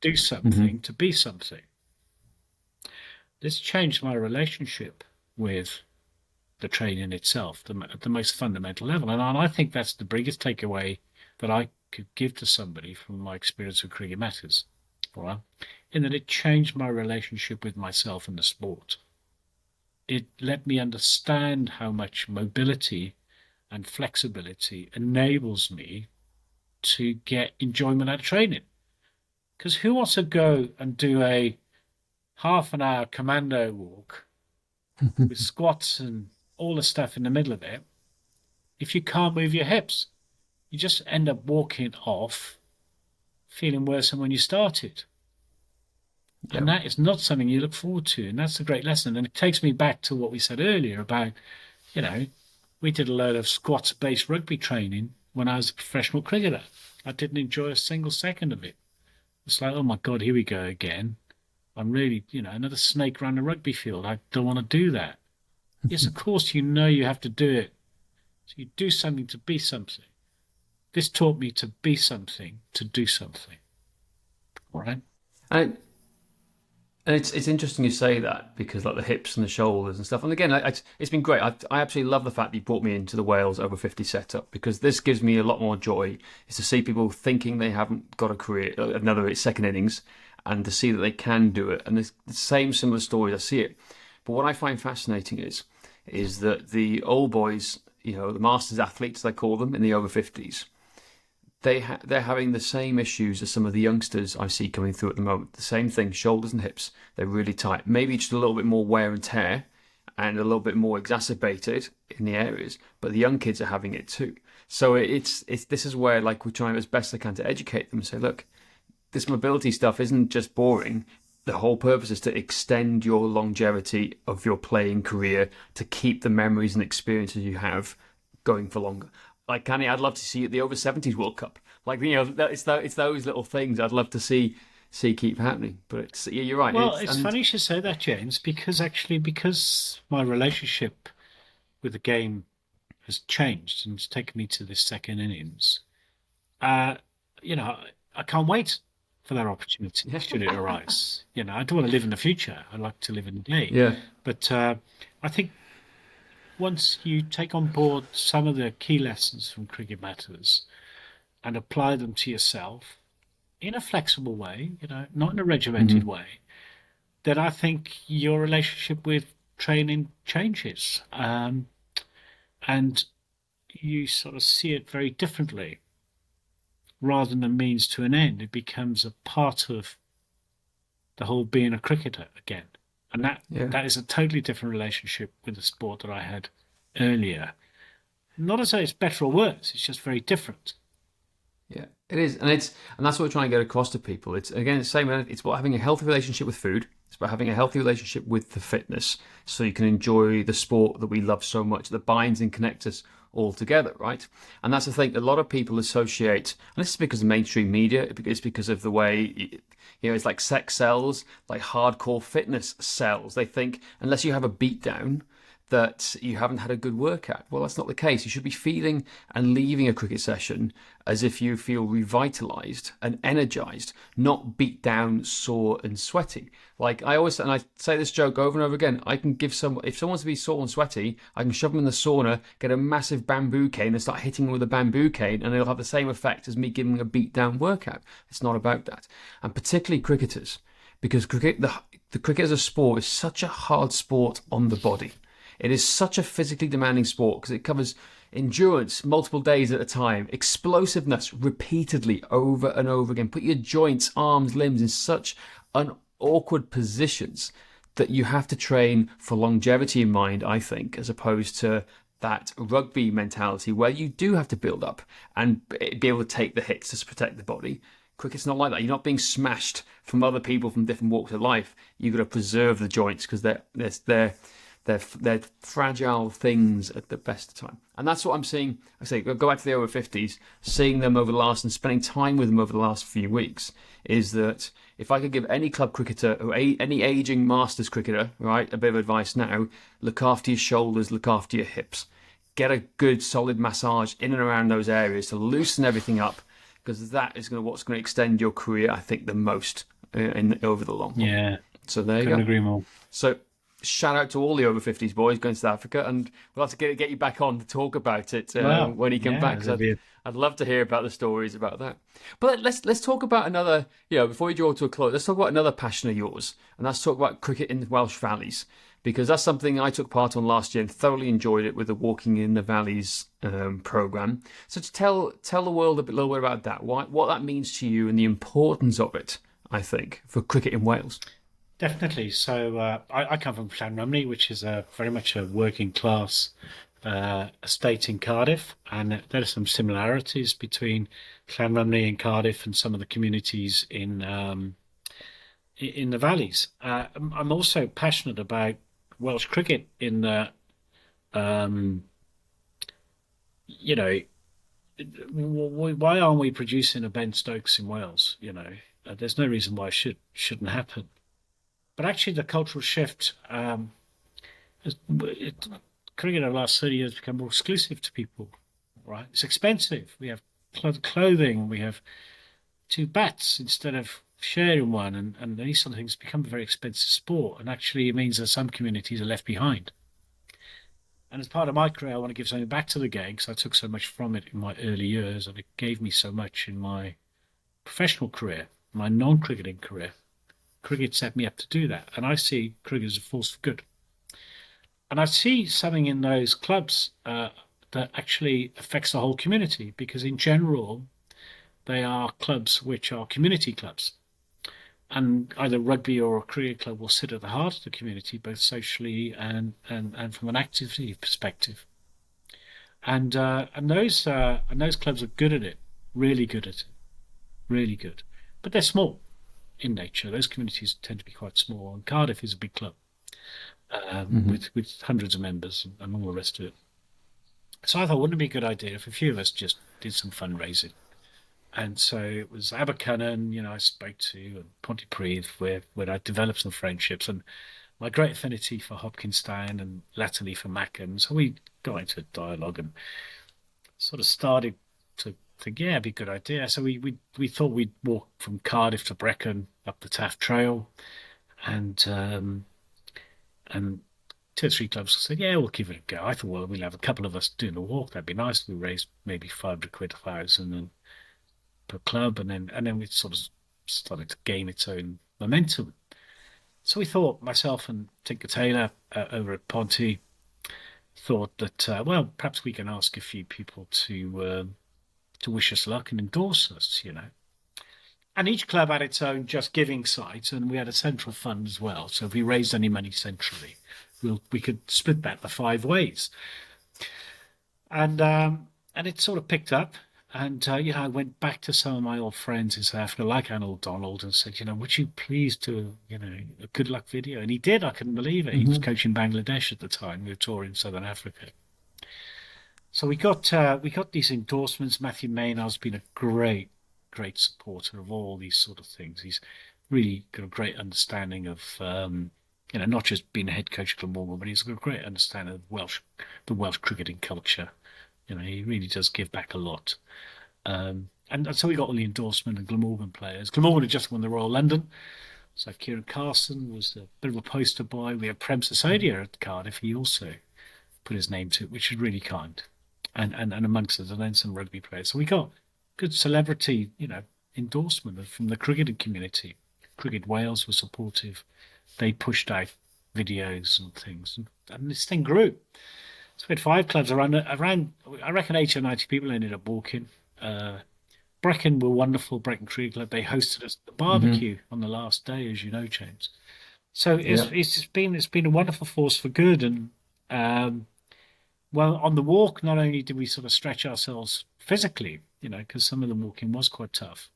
do something, to be something. This changed my relationship with the training itself at the most fundamental level. And I think that's the biggest takeaway that I could give to somebody from my experience with Cricket Matters, right? In that it changed my relationship with myself and the sport. It let me understand how much mobility and flexibility enables me to get enjoyment out of training. Because who wants to go and do a half an hour commando walk with squats and all the stuff in the middle of it if you can't move your hips? You just end up walking off feeling worse than when you started. Yep. And that is not something you look forward to. And that's a great lesson. And it takes me back to what we said earlier about, we did a load of squats-based rugby training when I was a professional cricketer. I didn't enjoy a single second of it. It's like, oh my God, here we go again. I'm really, another snake around the rugby field. I don't want to do that. Yes, of course, you have to do it. So you do something to be something. This taught me to be something, to do something. Right? And it's interesting you say that, because like the hips and the shoulders and stuff. And again, it's been great. I absolutely love the fact that you brought me into the Wales over 50 setup, because this gives me a lot more joy, is to see people thinking they haven't got a career, it's second innings, and to see that they can do it. And the same similar stories, I see it. But what I find fascinating is that the old boys, the masters athletes, they call them, in the over 50s, they're having the same issues as some of the youngsters I see coming through at the moment. The same thing, shoulders and hips, they're really tight. Maybe just a little bit more wear and tear and a little bit more exacerbated in the areas, but the young kids are having it too. So it's this is where we're trying as best I can to educate them and say, look, this mobility stuff isn't just boring. The whole purpose is to extend your longevity of your playing career, to keep the memories and experiences you have going for longer. Like, Canny, I'd love to see the over 70s World Cup. It's those little things I'd love to see keep happening. But you're right. Well, it's funny you should say that, James, because my relationship with the game has changed and it's taken me to this second innings. I can't wait for that opportunity should it arise. I don't want to live in the future. I like to live in the day. Yeah. But I think once you take on board some of the key lessons from Cricket Matters and apply them to yourself in a flexible way, not in a regimented way, then I think your relationship with training changes. And you sort of see it very differently. Rather than a means to an end, it becomes a part of the whole being a cricketer again. And that is a totally different relationship with the sport that I had earlier. Not as though it's better or worse, it's just very different. Yeah, it is. And that's what we're trying to get across to people. It's the same. It's about having a healthy relationship with food. It's about having a healthy relationship with the fitness, so you can enjoy the sport that we love so much, that binds and connects us all together, right? And that's the thing. A lot of people associate, and this is because of mainstream media, it's because of the way, it's like sex sells, like hardcore fitness sells. They think unless you have a beat down, that you haven't had a good workout. Well, that's not the case. You should be feeling and leaving a cricket session as if you feel revitalised and energised, not beat down, sore and sweaty. Like I say this joke over and over again, I can give if someone wants to be sore and sweaty, I can shove them in the sauna, get a massive bamboo cane and start hitting them with a bamboo cane, and it'll have the same effect as me giving a beat down workout. It's not about that. And particularly cricketers, because the cricket as a sport is such a hard sport on the body. It is such a physically demanding sport because it covers endurance multiple days at a time, explosiveness repeatedly over and over again. Put your joints, arms, limbs in such awkward positions that you have to train for longevity in mind, I think, as opposed to that rugby mentality where you do have to build up and be able to take the hits to protect the body. Cricket's not like that. You're not being smashed from other people from different walks of life. You've got to preserve the joints because they're fragile things at the best of time. And that's what I'm seeing. I say, go back to the over 50s, seeing them over the last and spending time with them over the last few weeks, is that if I could give any club cricketer or any aging masters cricketer, right, a bit of advice now, look after your shoulders, look after your hips. Get a good solid massage in and around those areas to loosen everything up, because that is what's going to extend your career, I think, the most over the long haul. Yeah. So there you go. Couldn't agree more. So shout out to all the over 50s boys going to South Africa, and we'll have to get you back on to talk about it Well, when you come yeah, back. 'Cause I'd love to hear about the stories about that. But let's talk about another, before we draw to a close, let's talk about another passion of yours, and that's talk about cricket in the Welsh Valleys, because that's something I took part on last year and thoroughly enjoyed it with the Walking in the Valleys program. So to tell the world little bit about that, what that means to you and the importance of it, I think, for cricket in Wales. definitely. So I come from Llanrumney, which is very much a working class estate in Cardiff, and there are some similarities between Llanrumney and Cardiff and some of the communities in the valleys. I'm also passionate about Welsh cricket in the, you know, why aren't we producing a Ben Stokes in Wales? There's no reason why it shouldn't happen. But actually, the cultural shift, cricket over the last 30 years has become more exclusive to people, right? It's expensive. We have clothing, we have two bats instead of sharing one, and these sort of things become a very expensive sport. And actually, it means that some communities are left behind. And as part of my career, I want to give something back to the game because I took so much from it in my early years, and it gave me so much in my professional career, my non-cricketing career. Cricket set me up to do that, and I see cricket as a force for good. And I see something in those clubs that actually affects the whole community, because in general, they are clubs which are community clubs. And either rugby or a cricket club will sit at the heart of the community, both socially and from an activity perspective. And those clubs are good at it, really good at it, really good. But they're small in nature. Those communities tend to be quite small, and Cardiff is a big club with hundreds of members and all the rest of it. So I thought, wouldn't it be a good idea if a few of us just did some fundraising? And so it was Abercynon, I spoke to, and Pontypridd, where I developed some friendships, and my great affinity for Hopkinstown and latterly for Macon. So we got into a dialogue and sort of started to think, yeah, it'd be a good idea. So we thought we'd walk from Cardiff to Brecon up the Taff Trail, and 2 or 3 clubs said, yeah, we'll give it a go. I thought, well, we'll have a couple of us doing the walk. That'd be nice. We raised maybe 500 quid, 1,000 per club, and then we sort of started to gain its own momentum. So we thought, myself and Tinker Taylor over at Ponty, thought that well, perhaps we can ask a few people to wish us luck and endorse us, And each club had its own Just Giving site, and we had a central fund as well. So if we raised any money centrally, we could split that the 5 ways. And it sort of picked up. And, I went back to some of my old friends in South Africa, like Arnold Donald, and said, would you please do, a good luck video? And he did. I couldn't believe it. He was coaching Bangladesh at the time. We were touring Southern Africa. So we got these endorsements. Matthew Maynard's been a great supporter of all these sort of things. He's really got a great understanding of, not just being a head coach at Glamorgan, but he's got a great understanding of the Welsh cricketing culture. He really does give back a lot. And so we got all the endorsement and Glamorgan players. Glamorgan had just won the Royal London. So Kieran Carson was a bit of a poster boy. We had Prem Sisodia at Cardiff. He also put his name to it, which is really kind. And amongst us, and then some rugby players. So we got good celebrity, endorsement from the cricketing community. Cricket Wales was supportive. They pushed out videos and things. And this thing grew. So we had 5 clubs around, I reckon 80 or 90 people ended up walking. Brecon were wonderful, Brecon Cricket Club. They hosted us at the barbecue on the last day, as you know, James. So it's been a wonderful force for good. And well, on the walk, not only did we sort of stretch ourselves physically, because some of the walking was quite tough,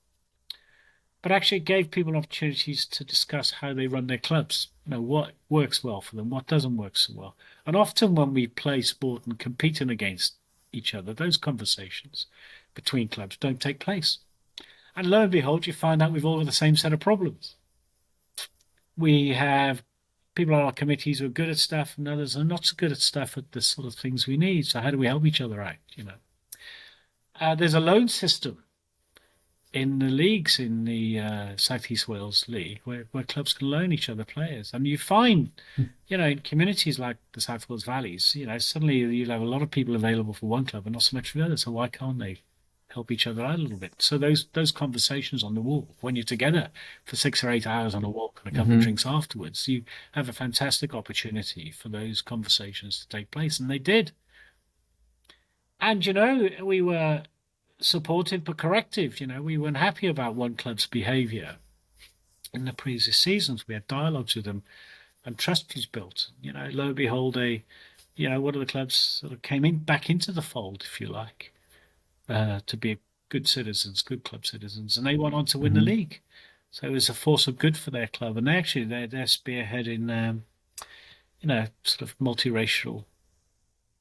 but actually it gave people opportunities to discuss how they run their clubs, what works well for them, what doesn't work so well. And often when we play sport and competing against each other, those conversations between clubs don't take place. And lo and behold, you find out we've all got the same set of problems. We have people on our committees who are good at stuff, and others are not so good at stuff at the sort of things we need. So how do we help each other out, There's a loan system in the leagues in the South East Wales League where clubs can loan each other players. And you find, in communities like the South Wales Valleys, suddenly you'll have a lot of people available for one club and not so much for the other. So why can't they help each other out a little bit? So those conversations on the walk, when you're together for 6 or 8 hours on a walk and a couple of drinks afterwards, you have a fantastic opportunity for those conversations to take place. And they did. And, we were supportive but corrective. We weren't happy about one club's behaviour in the previous seasons. We had dialogues with them and trust was built. Lo and behold, one of the clubs sort of came back into the fold, if you like, to be good citizens, good club citizens, and they went on to win the league. So it was a force of good for their club, and they're spearheading, sort of multiracial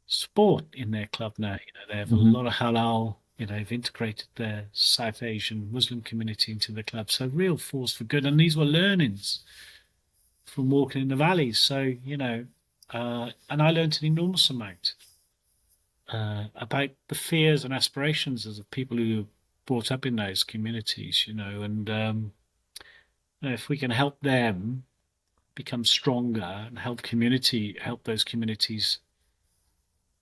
sport in their club now. They have a lot of halal. They've integrated their South Asian Muslim community into the club. So real force for good. And these were learnings from walking in the valleys. So, and I learned an enormous amount about the fears and aspirations of the people who were brought up in those communities, and if we can help them become stronger and help those communities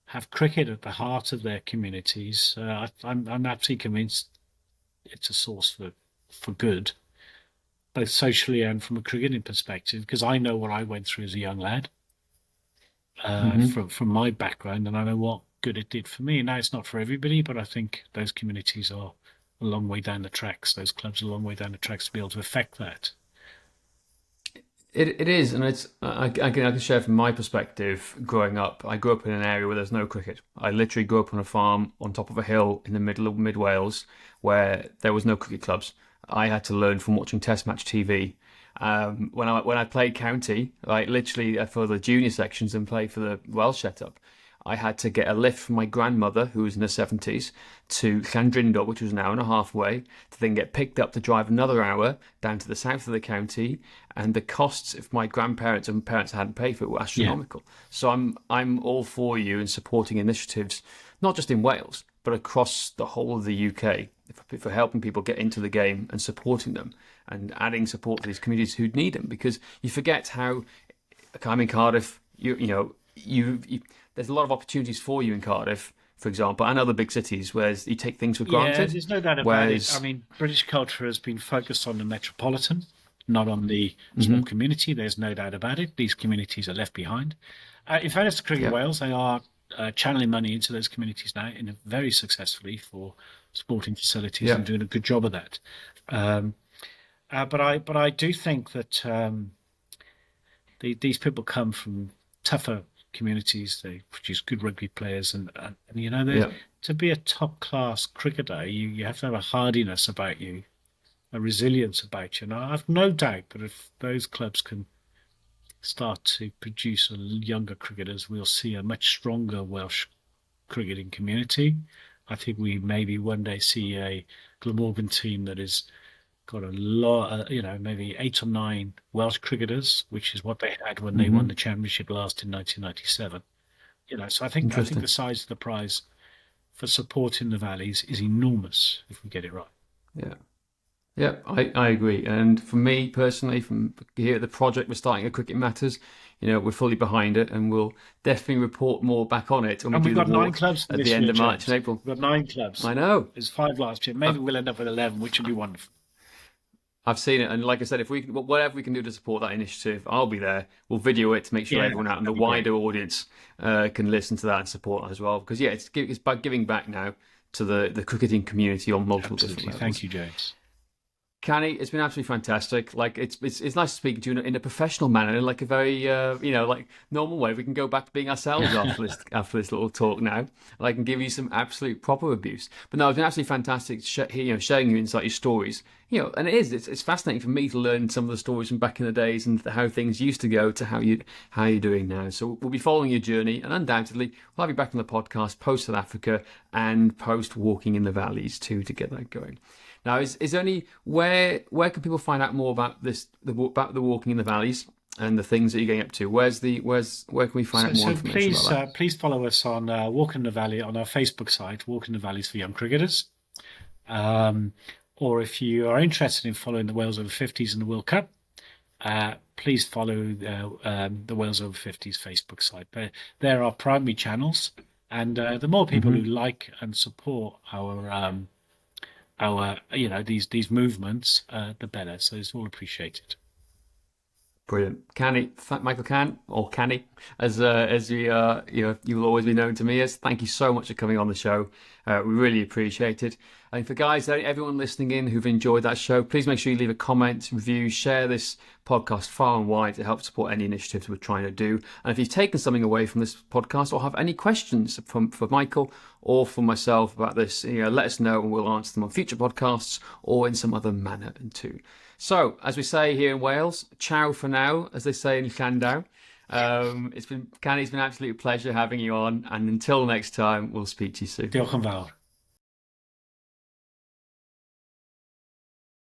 have cricket at the heart of their communities, I'm absolutely convinced it's a source for good, both socially and from a cricketing perspective, because I know what I went through as a young lad from my background, and I know what good it did for me. Now, it's not for everybody, but I think those communities are a long way down the tracks, those clubs are a long way down the tracks to be able to affect that. It is, and I can share from my perspective. Growing up, I grew up in an area where there's no cricket. I literally grew up on a farm on top of a hill in the middle of mid Wales, where there was no cricket clubs. I had to learn from watching Test match TV. When I played county, like literally for the junior sections and played for the Welsh setup, I had to get a lift from my grandmother, who was in her 70s, to Llandrindod, which was an hour and a half away, to then get picked up to drive another hour down to the south of the county. And the costs, if my grandparents and parents hadn't paid for it, were astronomical. Yeah. So I'm all for you in supporting initiatives, not just in Wales, but across the whole of the UK, for helping people get into the game and supporting them and adding support to these communities who need them. Because you forget how, I'm in Cardiff, there's a lot of opportunities for you in Cardiff, for example, and other big cities, where you take things for granted. Yeah, there's no doubt about it. I mean, British culture has been focused on the metropolitan, not on the small community. There's no doubt about it. These communities are left behind. In fairness to Cricket Wales, they are channeling money into those communities now very successfully for sporting facilities and doing a good job of that. But I do think that these people come from tougher communities. They produce good rugby players, and to be a top class cricketer, you have to have a hardiness about you, a resilience about you. And I've no doubt that if those clubs can start to produce younger cricketers, we'll see a much stronger Welsh cricketing community. I think we maybe one day see a Glamorgan team that is got a lot, maybe 8 or 9 Welsh cricketers, which is what they had when they won the championship last in 1997. So I think the size of the prize for supporting the Valleys is enormous if we get it right. Yeah, I agree. And for me personally, from here at the project, we're starting at Cricket Matters. We're fully behind it, and we'll definitely report more back on it. And we've got 9 clubs at the end of March and April. We've got 9 clubs. I know. There's 5 last year. Maybe we'll end up with 11, which would be wonderful. I've seen it, and like I said, whatever we can do to support that initiative, I'll be there. We'll video it to make sure everyone out in the wider audience can listen to that and support that as well. Because it's about giving back now to the cricketing community on multiple different levels. Thank you, James. Canny, it's been absolutely fantastic. Like it's nice to speak to you in a professional manner, in like a very like normal way. We can go back to being ourselves after this little talk now, and I can give you some absolute proper abuse. But no, it's been absolutely fantastic. Sharing your insight, your stories. And it's fascinating for me to learn some of the stories from back in the days and how things used to go to how you're doing now. So we'll be following your journey, and undoubtedly we'll have you back on the podcast post South Africa and post Walking in the Valleys too, to get that going. Now, is there any where can people find out more about about the Walking in the Valleys and the things that you're getting up to? Where can we find out more information about that? Please follow us on Walk in the Valley on our Facebook site, Walk in the Valleys for Young Cricketers. or if you are interested in following the Wales over 50s in the World Cup, please follow the Wales over 50s Facebook site. They're our primary channels, and the more people who like and support our these movements, the better. So it's all appreciated. Brilliant. Canny, Michael Cann, or Canny, as you will always be known to me as. Thank you so much for coming on the show. We really appreciate it. And for guys, everyone listening in who've enjoyed that show, please make sure you leave a comment, review, share this podcast far and wide to help support any initiatives we're trying to do. And if you've taken something away from this podcast or have any questions for Michael or for myself about this, let us know and we'll answer them on future podcasts or in some other manner too. So, as we say here in Wales, ciao for now, as they say in Llandau. It's been an absolute pleasure having you on, and until next time, we'll speak to you soon. Diolch yn fawr.